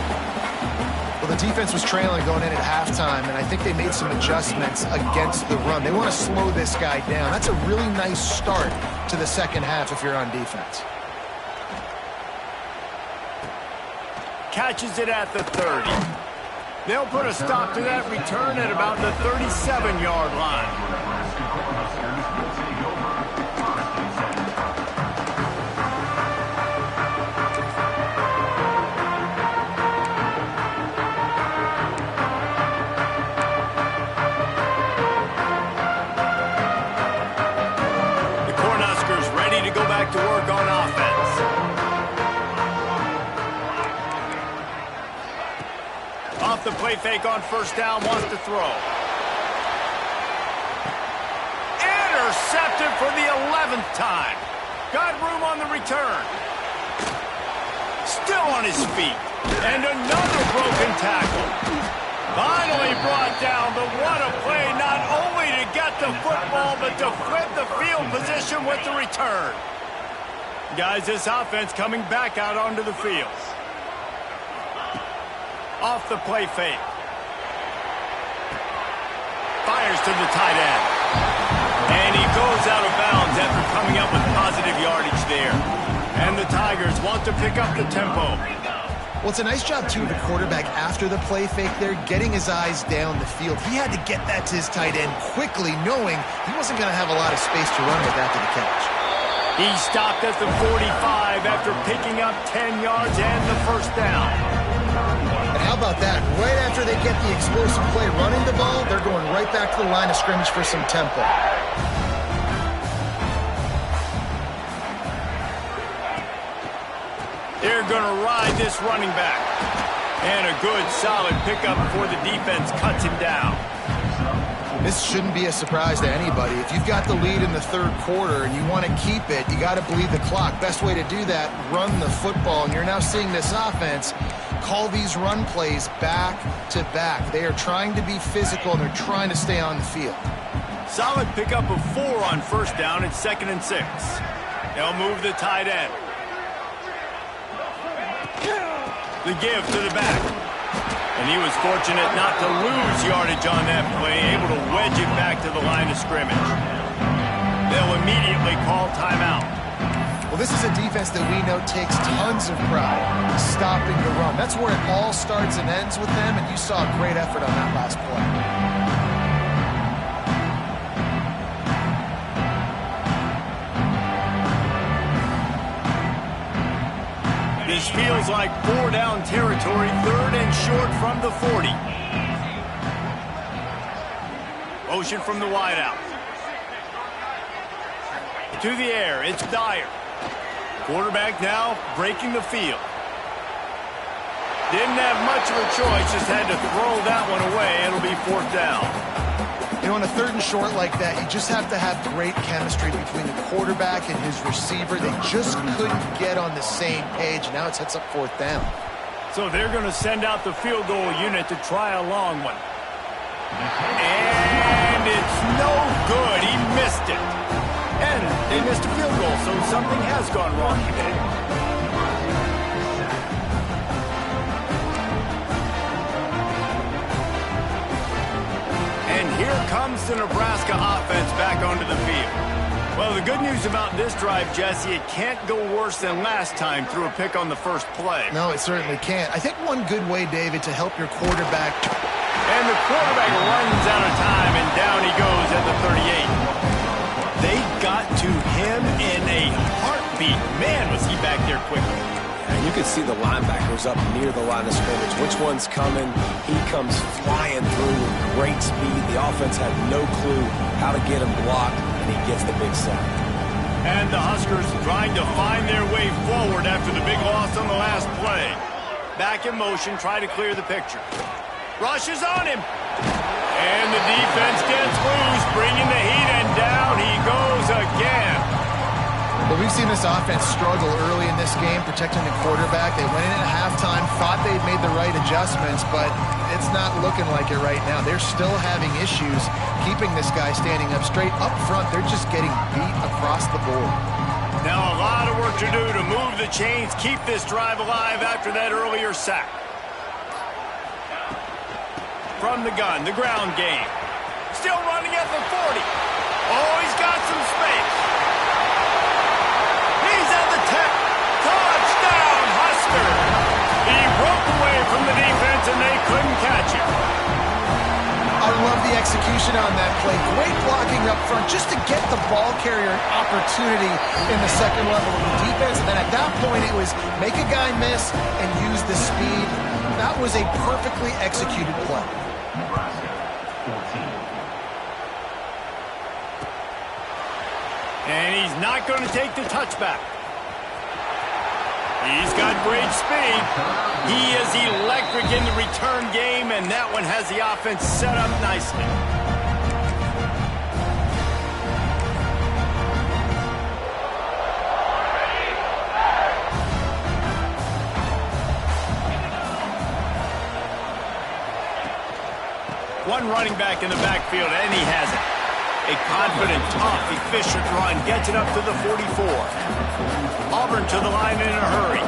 Speaker 3: Well, the defense was trailing going in at halftime, and I think they made some adjustments against the run. They want to slow this guy down. That's a really nice start to the second half if you're on defense.
Speaker 1: Catches it at the 30. They'll put a stop to that return at about the 37-yard line. To work on offense. Off the play fake on first down, wants to throw. Intercepted for the 11th time. Got room on the return. Still on his feet. And another broken tackle. Finally brought down, but what a play, not only to get the football, but to flip the field position with the return. Guys, this offense coming back out onto the field. Off the play fake. Fires to the tight end. And he goes out of bounds after coming up with positive yardage there. And the Tigers want to pick up the tempo.
Speaker 3: Well, it's a nice job, too, of the quarterback after the play fake there, getting his eyes down the field. He had to get that to his tight end quickly, knowing he wasn't going to have a lot of space to run with after the catch.
Speaker 1: He stopped at the 45 after picking up 10 yards and the first down.
Speaker 3: And how about that? Right after they get the explosive play running the ball, they're going right back to the line of scrimmage for some tempo.
Speaker 1: They're going to ride this running back. And a good, solid pickup before the defense cuts him down.
Speaker 3: This shouldn't be a surprise to anybody. If you've got the lead in the third quarter and you want to keep it, you got to bleed the clock. Best way to do that, run the football. And you're now seeing this offense call these run plays back to back. They are trying to be physical, and they're trying to stay on the field.
Speaker 1: Solid pickup of 4 on first down. It's 2nd and 6. They'll move the tight end. The give to the back. And he was fortunate not to lose yardage on that play, able to wedge it back to the line of scrimmage. They'll immediately call timeout.
Speaker 3: Well, this is a defense that we know takes tons of pride stopping the run. That's where it all starts and ends with them, and you saw a great effort on that last play.
Speaker 1: This feels like 4-down territory, 3rd and short from the 40. Motion from the wideout. To the air, it's Dyer. Quarterback now breaking the field. Didn't have much of a choice, just had to throw that one away. It'll be 4th down.
Speaker 3: You know, on a 3rd and short like that, you just have to have great chemistry between the quarterback and his receiver. They just couldn't get on the same page. Now it sets up 4th down.
Speaker 1: So they're going to send out the field goal unit to try a long one. And it's no good. He missed it. And they missed a field goal, so something has gone wrong today. And here comes the Nebraska offense back onto the field. Well, the good news about this drive, Jesse, it can't go worse than last time through a pick on the first play.
Speaker 3: No, it certainly can't. I think one good way, David, to help your quarterback.
Speaker 1: And the quarterback runs out of time, and down he goes at the 38. They got to him in a heartbeat. Man, was he back there quickly.
Speaker 2: And you can see the linebackers up near the line of scrimmage. Which one's coming? He comes flying through with great speed. The offense had no clue how to get him blocked, and he gets the big sack.
Speaker 1: And the Huskers trying to find their way forward after the big loss on the last play. Back in motion, try to clear the picture. Rush is on him. And the defense gets loose, bringing the heat, and down he goes again.
Speaker 3: But we've seen this offense struggle early in this game, protecting the quarterback. They went in at halftime, thought they'd made the right adjustments, but it's not looking like it right now. They're still having issues keeping this guy standing up straight. Up front, they're just getting beat across the board.
Speaker 1: Now a lot of work to do to move the chains, keep this drive alive after that earlier sack. From the gun, the ground game. Still running at the 40. Oh, he's got some space. He's at the 10. Touchdown, Husker. He broke away from the defense, and they couldn't catch him.
Speaker 3: I love the execution on that play. Great blocking up front just to get the ball carrier an opportunity in the second level of the defense. And then at that point, it was make a guy miss and use the speed. That was a perfectly executed play.
Speaker 1: And he's not going to take the touchback. He's got great speed. He is electric in the return game, and that one has the offense set up nicely. One running back in the backfield, and he has it. A confident, tough, efficient run gets it up to the 44. Auburn to the line in a hurry.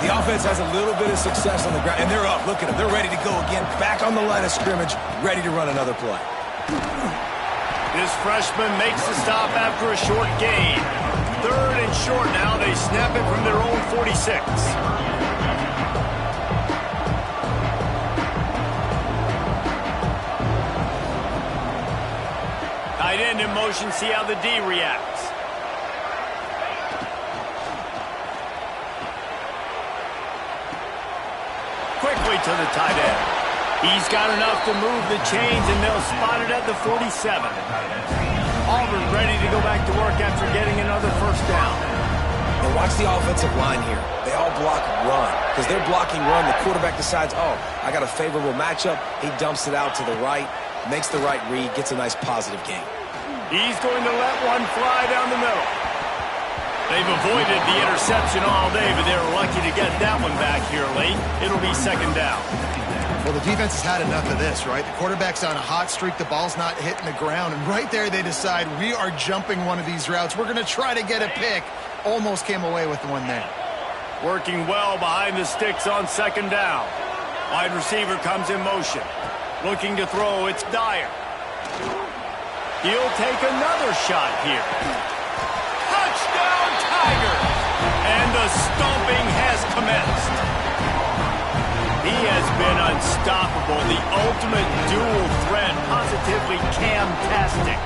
Speaker 2: The offense has a little bit of success on the ground, and they're up. Look at them. They're ready to go again. Back on the line of scrimmage, ready to run another play.
Speaker 1: This freshman makes the stop after a short gain. 3rd and short now. They snap it from their own 46. Tight end in motion, see how the D reacts. Quickly to the tight end. He's got enough to move the chains, and they'll spot it at the 47. Auburn ready to go back to work after getting another first down.
Speaker 2: And watch the offensive line here. They all block run. Because they're blocking run, the quarterback decides, oh, I got a favorable matchup. He dumps it out to the right. makes the right read, gets a nice positive gain.
Speaker 1: He's going to let one fly down the middle. They've avoided the interception all day, but they were lucky to get that one back here late. It'll be second down.
Speaker 3: Well, the defense has had enough of this, right? The quarterback's on a hot streak. The ball's not hitting the ground. And right there, they decide, we are jumping one of these routes. We're going to try to get a pick. Almost came away with one there.
Speaker 1: Working well behind the sticks on second down. Wide receiver comes in motion. Looking to throw, it's Dyer. He'll take another shot here. Touchdown, Tigers! And the stomping has commenced. He has been unstoppable, the ultimate dual threat, positively Cam-tastic.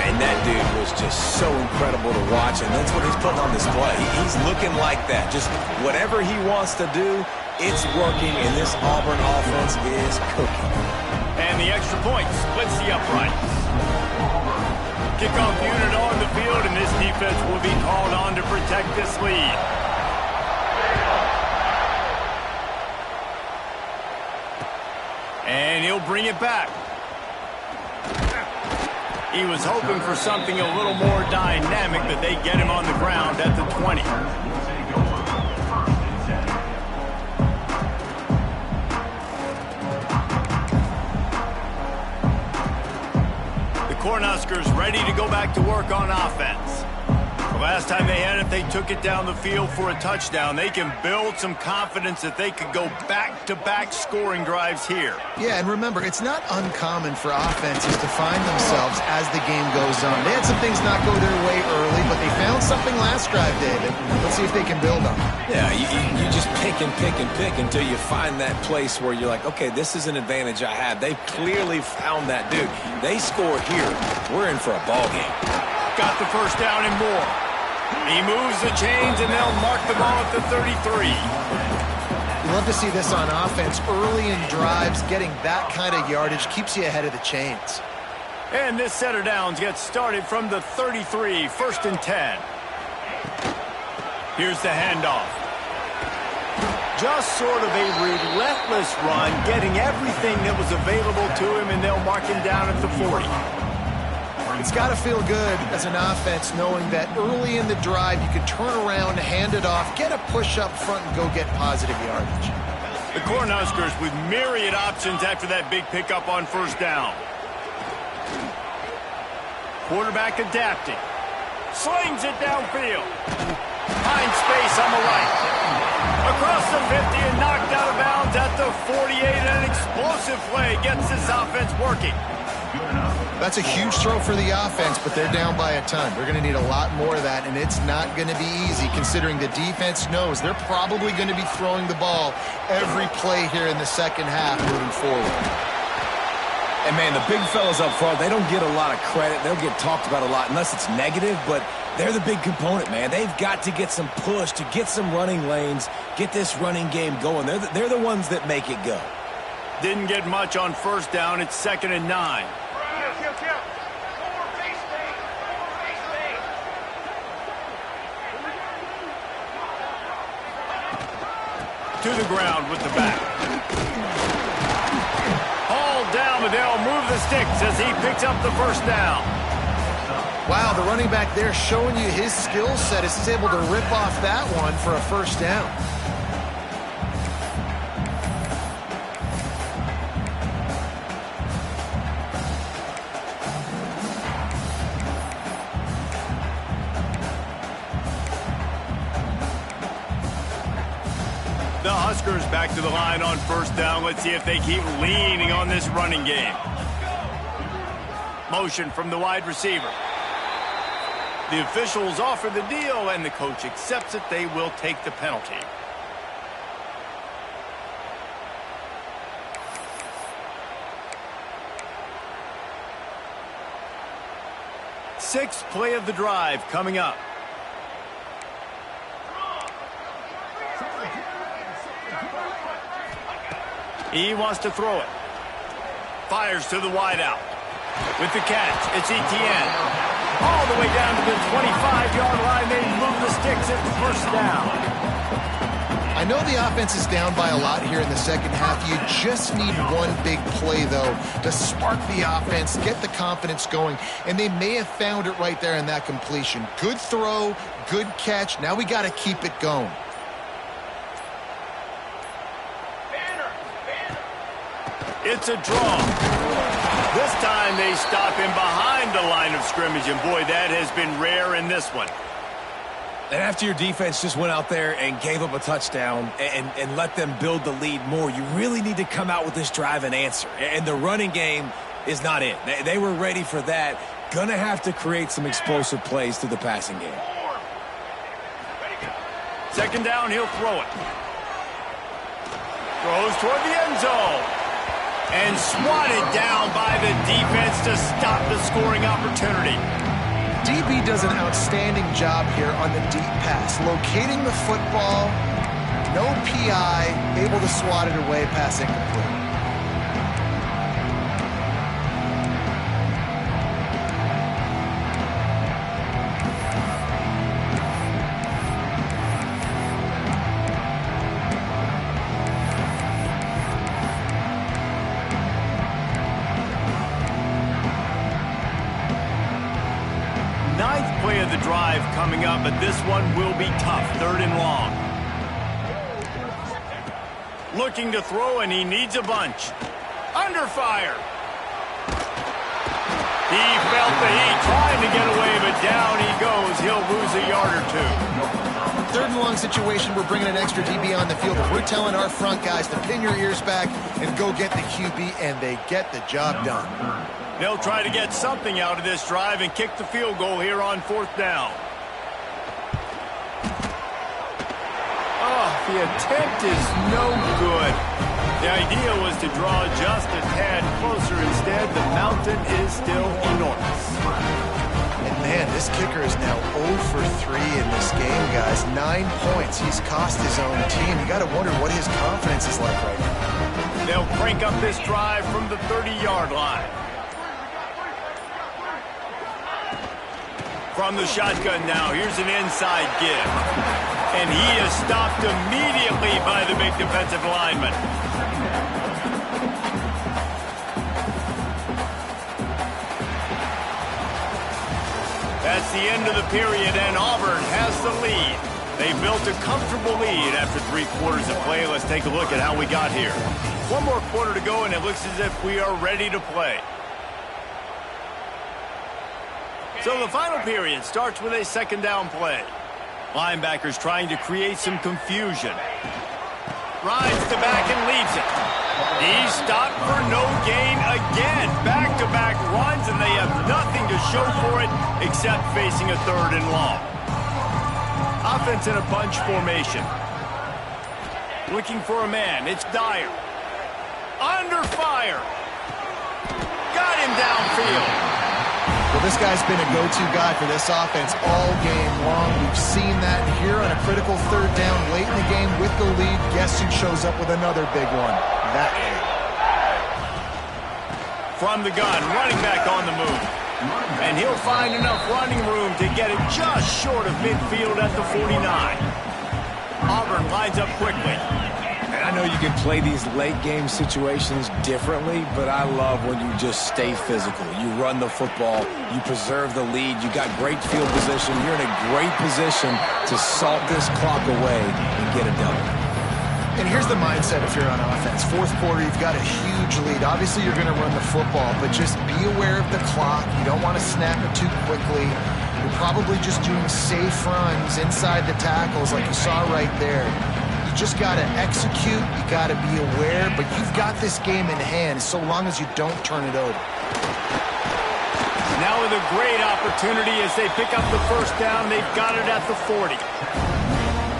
Speaker 2: And that dude was just so incredible to watch, and that's what he's putting on display. He's looking like that. Just whatever he wants to do, it's working, and this Auburn offense is cooking.
Speaker 1: And the extra point splits the uprights. Kickoff unit on the field, and this defense will be called on to protect this lead. And he'll bring it back. He was hoping for something a little more dynamic, but they get him on the ground at the 20. The Cornhuskers ready to go back to work on offense. The last time they had it, they took it down the field for a touchdown. They can build some confidence that they could go back-to-back scoring drives here.
Speaker 3: Yeah, and remember, it's not uncommon for offenses to find themselves as the game goes on. They had some things not go their way early, but they found something last drive, David. Let's see if they can build on it.
Speaker 2: Yeah, you just pick and pick and pick until you find that place where you're like, okay, this is an advantage I have. They've clearly found that dude. They score here. We're in for a ball game.
Speaker 1: Got the first down and more. He moves the chains, and they'll mark the ball at the 33.
Speaker 3: You love to see this on offense. Early in drives, getting that kind of yardage keeps you ahead of the chains.
Speaker 1: And this set of downs gets started from the 33, 1st and 10. Here's the handoff. Just sort of a relentless run, getting everything that was available to him, and they'll mark him down at the 40.
Speaker 3: It's got to feel good as an offense knowing that early in the drive you can turn around, hand it off, get a push up front, and go get positive yardage.
Speaker 1: The Cornhuskers with myriad options after that big pickup on first down. Quarterback adapting. Slings it downfield. Finds space on the right. Across the 50 and knocked out of bounds at the 48. An explosive play gets this offense working.
Speaker 3: That's a huge throw for the offense, but they're down by a ton. They're going to need a lot more of that, and it's not going to be easy considering the defense knows they're probably going to be throwing the ball every play here in the second half moving forward.
Speaker 2: And, man, the big fellas up front, they don't get a lot of credit. They'll get talked about a lot unless it's negative, but they're the big component, man. They've got to get some push to get some running lanes, get this running game going. They're the ones that make it go.
Speaker 1: Didn't get much on first down. It's 2nd and 9. To the ground with the back. Hauled down, but they'll move the sticks as he picks up the first down.
Speaker 3: Wow, the running back there showing you his skill set as he's able to rip off that one for a first down.
Speaker 1: The Huskers back to the line on first down. Let's see if they keep leaning on this running game. Motion from the wide receiver. The officials offer the deal, and the coach accepts it. They will take the penalty. Sixth play of the drive coming up. He wants to throw it. Fires to the wideout. With the catch, it's Etienne. All the way down to the 25-yard line. They move the sticks at the first down.
Speaker 3: I I know the offense is down by a lot here in the second half. You just need one big play, though, to spark the offense, get the confidence going, and they may have found it right there in that completion. Good throw, good catch. Now we got to keep it going.
Speaker 1: It's a draw. This time they stop him behind the line of scrimmage, and boy, that has been rare in this one.
Speaker 2: And after your defense just went out there and gave up a touchdown and let them build the lead more, you really need to come out with this drive and answer. And the running game is not it. They were ready for that. Gonna have to create some explosive plays through the passing game.
Speaker 1: Second down, he'll throw it. Throws toward the end zone. And swatted down by the defense to stop the scoring opportunity.
Speaker 3: DB does an outstanding job here on the deep pass. Locating the football, no PI, able to swat it away, pass incomplete.
Speaker 1: Ninth play of the drive coming up, but this one will be tough. 3rd and long. Looking to throw, and he needs a bunch. Under fire. He felt the heat, trying to get away, but down he goes. He'll lose a yard or 2.
Speaker 3: 3rd and long situation, we're bringing an extra DB on the field. If we're telling our front guys to pin your ears back and go get the QB, and they get the job done.
Speaker 1: They'll try to get something out of this drive and kick the field goal here on 4th down. Oh, the attempt is no good. The idea was to draw just a tad closer. Instead, the mountain is still enormous.
Speaker 3: And man, this kicker is now 0 for 3 in this game, guys. 9 points. He's cost his own team. You got to wonder what his confidence is like right now.
Speaker 1: They'll crank up this drive from the 30-yard line. From the shotgun now, here's an inside give. And he is stopped immediately by the big defensive lineman. That's the end of the period, and Auburn has the lead. They built a comfortable lead after 3 quarters of play. Let's take a look at how we got here. 1 more quarter to go, and it looks as if we are ready to play. So the final period starts with a 2nd down play. Linebackers trying to create some confusion. Rides the back and leaves it. He's stopped for no gain again. Back-to-back runs, and they have nothing to show for it except facing a 3rd and long. Offense in a bunch formation. Looking for a man. It's Dyer. Under fire. Got him downfield.
Speaker 3: Well, this guy's been a go-to guy for this offense all game long. We've seen that here on a critical 3rd down late in the game with the lead. Guess who shows up with another big one? That man.
Speaker 1: From the gun, running back on the move. And he'll find enough running room to get it just short of midfield at the 49. Auburn lines up quickly.
Speaker 2: And I know you can play these late game situations differently, but I love when you just stay physical. You run the football, you preserve the lead, you got great field position. You're in a great position to salt this clock away and get a W.
Speaker 3: And here's the mindset if you're on offense. 4th quarter, you've got a huge lead. Obviously, you're going to run the football, but just be aware of the clock. You don't want to snap it too quickly. You're probably just doing safe runs inside the tackles like you saw right there. You just got to execute. You got to be aware, but you've got this game in hand so long as you don't turn it over.
Speaker 1: Now with a great opportunity as they pick up the 1st down. They've got it at the 40.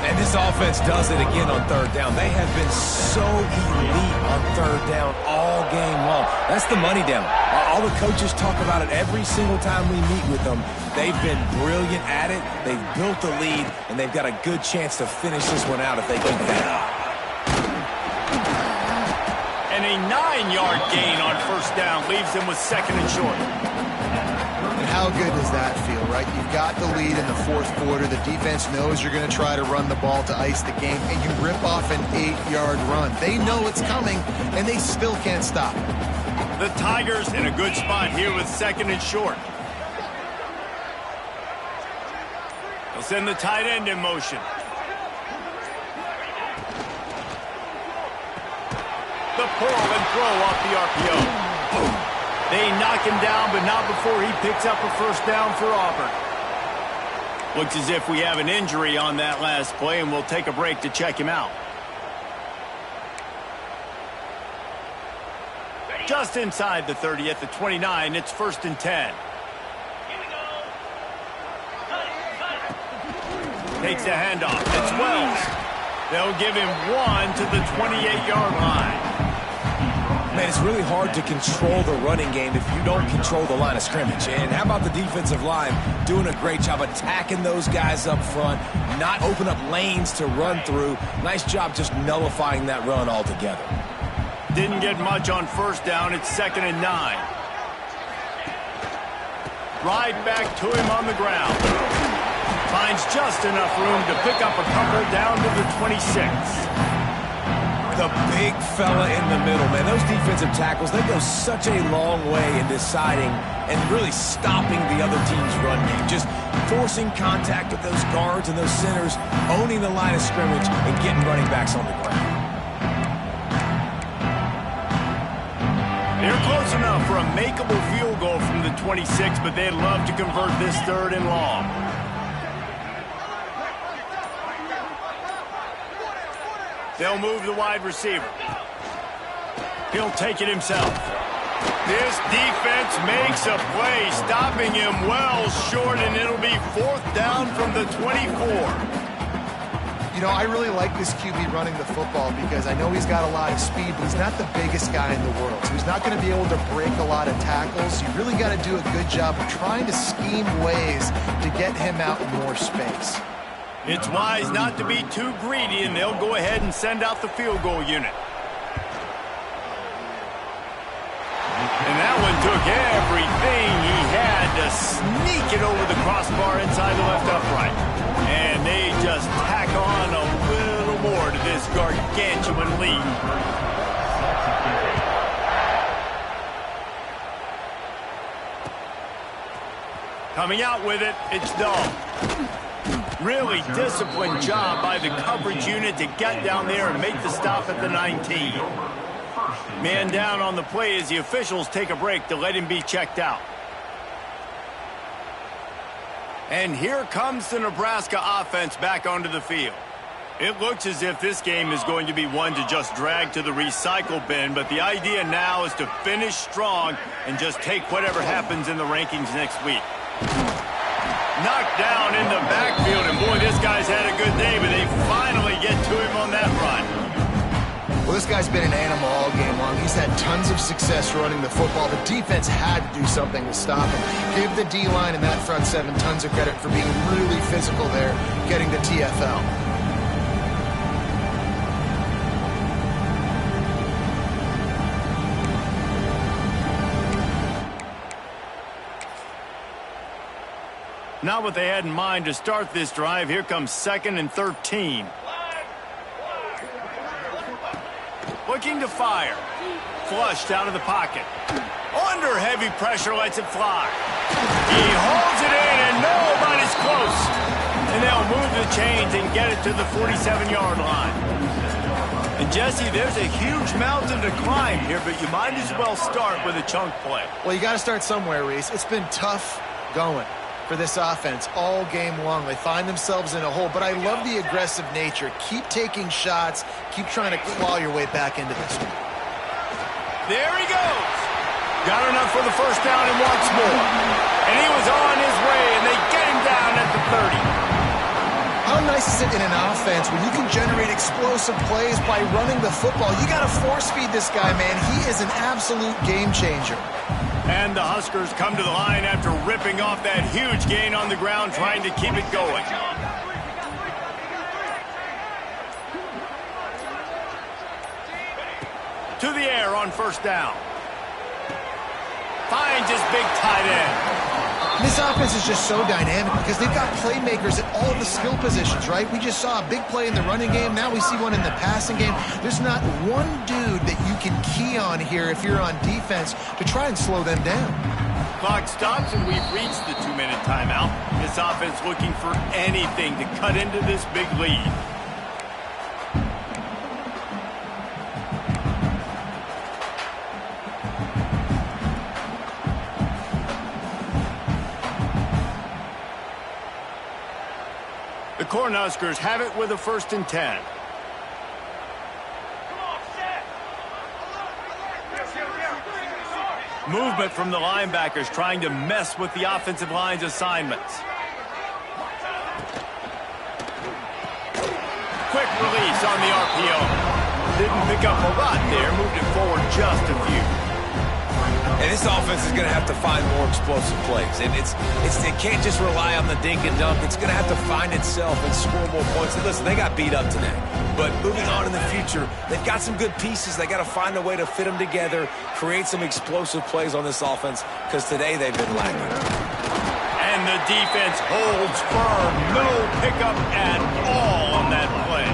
Speaker 2: And this offense does it again on 3rd down. They have been so elite on 3rd down all game long. That's the money down. All the coaches talk about it every single time we meet with them. They've been brilliant at it. They've built the lead, and they've got a good chance to finish this one out if they keep that up.
Speaker 1: And a 9-yard gain on 1st down leaves them with 2nd and short.
Speaker 2: And
Speaker 3: How good does that feel, right? You've got the lead in the fourth quarter. The defense knows you're going to try to run the ball to ice the game, and you rip off an 8-yard run. They know it's coming, and they still can't stop it.
Speaker 1: The Tigers in a good spot here with second and short. They'll send the tight end in motion. The pull and throw off the RPO. They knock him down, but not before he picks up a first down for Auburn. Looks as if we have an injury on that last play, and we'll take a break to check him out. Just inside the 30 at the 29, it's 1st and 10. Takes the handoff. It's Wells. They'll give him 1 to the 28-yard line.
Speaker 2: Man, it's really hard to control the running game if you don't control the line of scrimmage. And how about the defensive line doing a great job attacking those guys up front, not open up lanes to run through. Nice job just nullifying that run altogether.
Speaker 1: Didn't get much on first down. It's 2nd and 9. Right back to him on the ground. Finds just enough room to pick up a couple down to the 26.
Speaker 2: The big fella in the middle, man. Those defensive tackles, they go such a long way in deciding and really stopping the other team's run game. Just forcing contact with those guards and those centers, owning the line of scrimmage, and getting running backs on the ground.
Speaker 1: They're close enough for a makeable field goal from the 26, but they'd love to convert this 3rd and long. They'll move the wide receiver. He'll take it himself. This defense makes a play, stopping him well short, and it'll be 4th down from the 24.
Speaker 3: You know, I really like this QB running the football because I know he's got a lot of speed, but he's not the biggest guy in the world. So he's not going to be able to break a lot of tackles. You really got to do a good job of trying to scheme ways to get him out in more space.
Speaker 1: It's wise not to be too greedy, and they'll go ahead and send out the field goal unit. And that one took everything he had to sneak it over the crossbar inside the left upright. And they just tack on a little more to this gargantuan lead. Coming out with it, it's Dahl. Really disciplined job by the coverage unit to get down there and make the stop at the 19. Man down on the play as the officials take a break to let him be checked out. And here comes the Nebraska offense back onto the field. It looks as if this game is going to be one to just drag to the recycle bin, but the idea now is to finish strong and just take whatever happens in the rankings next week. Knocked down in the backfield, and boy, this guy's had a good day, but they finally get to him on that run.
Speaker 3: Well, this guy's been an animal all game long. He's had tons of success running the football. The defense had to do something to stop him. Give the D-line and that front seven tons of credit for being really physical there, getting the TFL.
Speaker 1: Not what they had in mind to start this drive. Here comes 2nd and 13. Looking to fire. Flushed out of the pocket. Under heavy pressure, lets it fly. He holds it in, and nobody's close. And they'll move the chains and get it to the 47-yard line. And, Jesse, there's a huge mountain to climb here, but you might as well start with a chunk play.
Speaker 3: Well, you got to start somewhere, Reese. It's been tough going for this offense all game long. They find themselves in a hole, but I love the aggressive nature. Keep taking shots. Keep trying to claw your way back into this one.
Speaker 1: There he goes. Got enough for the first down and wants more. And he was on his way, and they get him down at the 30.
Speaker 3: How nice is it in an offense when you can generate explosive plays by running the football? You got to force feed this guy, man. He is an absolute game changer.
Speaker 1: And the Huskers come to the line after ripping off that huge gain on the ground, trying to keep it going. To the air on first down. Finds his big tight end.
Speaker 3: This offense is just so dynamic because they've got playmakers at all the skill positions, right? We just saw a big play in the running game. Now we see one in the passing game. There's not one dude that you can key on here if you're on defense to try and slow them down.
Speaker 1: Clock stops, and we've reached the 2-minute timeout. This offense looking for anything to cut into this big lead. The Cornhuskers have it with a 1st and 10. Movement from the linebackers trying to mess with the offensive line's assignments. Quick release on the RPO. Didn't pick up a lot there, moved it forward just a few.
Speaker 2: And this offense is going to have to find more explosive plays. And it can't just rely on the dink and dunk. It's going to have to find itself and score more points. And listen, they got beat up today. But moving on in the future, they've got some good pieces. They got to find a way to fit them together, create some explosive plays on this offense, because today they've been lacking.
Speaker 1: And the defense holds firm. No pickup at all on that play.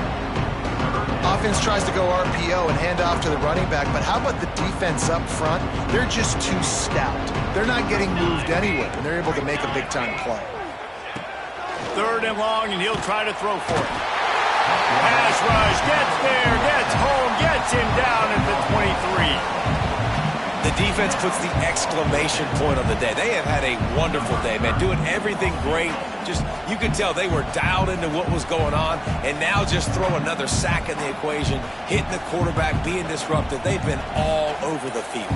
Speaker 3: Offense tries to go RPO and hand off to the running back, but how about the defense up front? They're just too stout. They're not getting moved anywhere, and they're able to make a big-time play.
Speaker 1: 3rd and long, and he'll try to throw for it. Pass rush, gets there, gets home, gets him down at the 23.
Speaker 2: The defense puts the exclamation point on the day. They have had a wonderful day, man, doing everything great. Just, you could tell they were dialed into what was going on, and now just throw another sack in the equation, hitting the quarterback, being disrupted. They've been all over the field.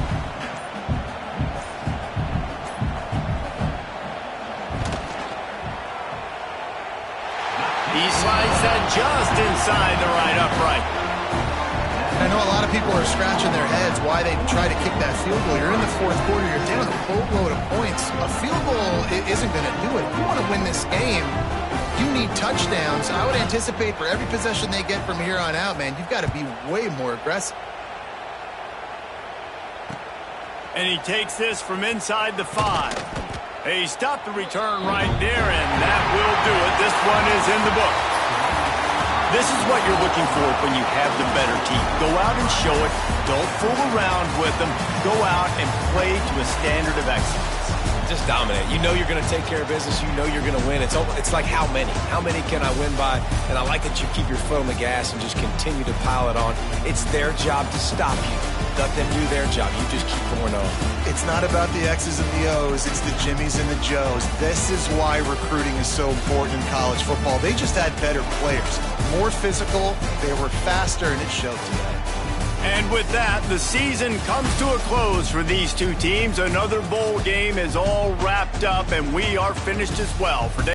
Speaker 1: He slides that just inside the right upright.
Speaker 3: I know a lot of people are scratching their heads why they try to kick that field goal. You're in the 4th quarter. You're down a boatload of points. A field goal isn't going to do it. If you want to win this game, you need touchdowns. I would anticipate for every possession they get from here on out, man, you've got to be way more aggressive.
Speaker 1: And he takes this from inside the 5. He stopped the return right there, and that will do it. This one is in the book. This is what you're looking for when you have the better team. Go out and show it. Don't fool around with them. Go out and play to a standard of excellence.
Speaker 2: Just dominate. You know you're going to take care of business. You know you're going to win. It's like how many? How many can I win by? And I like that you keep your foot on the gas and just continue to pile it on. It's their job to stop you. Let them do their job. You just keep going on.
Speaker 3: It's not about the X's and the O's. It's the Jimmies and the Joes. This is why recruiting is so important in college football. They just had better players. More physical, they were faster, and it showed today.
Speaker 1: And with that, the season comes to a close for these two teams. Another bowl game is all wrapped up, and we are finished as well for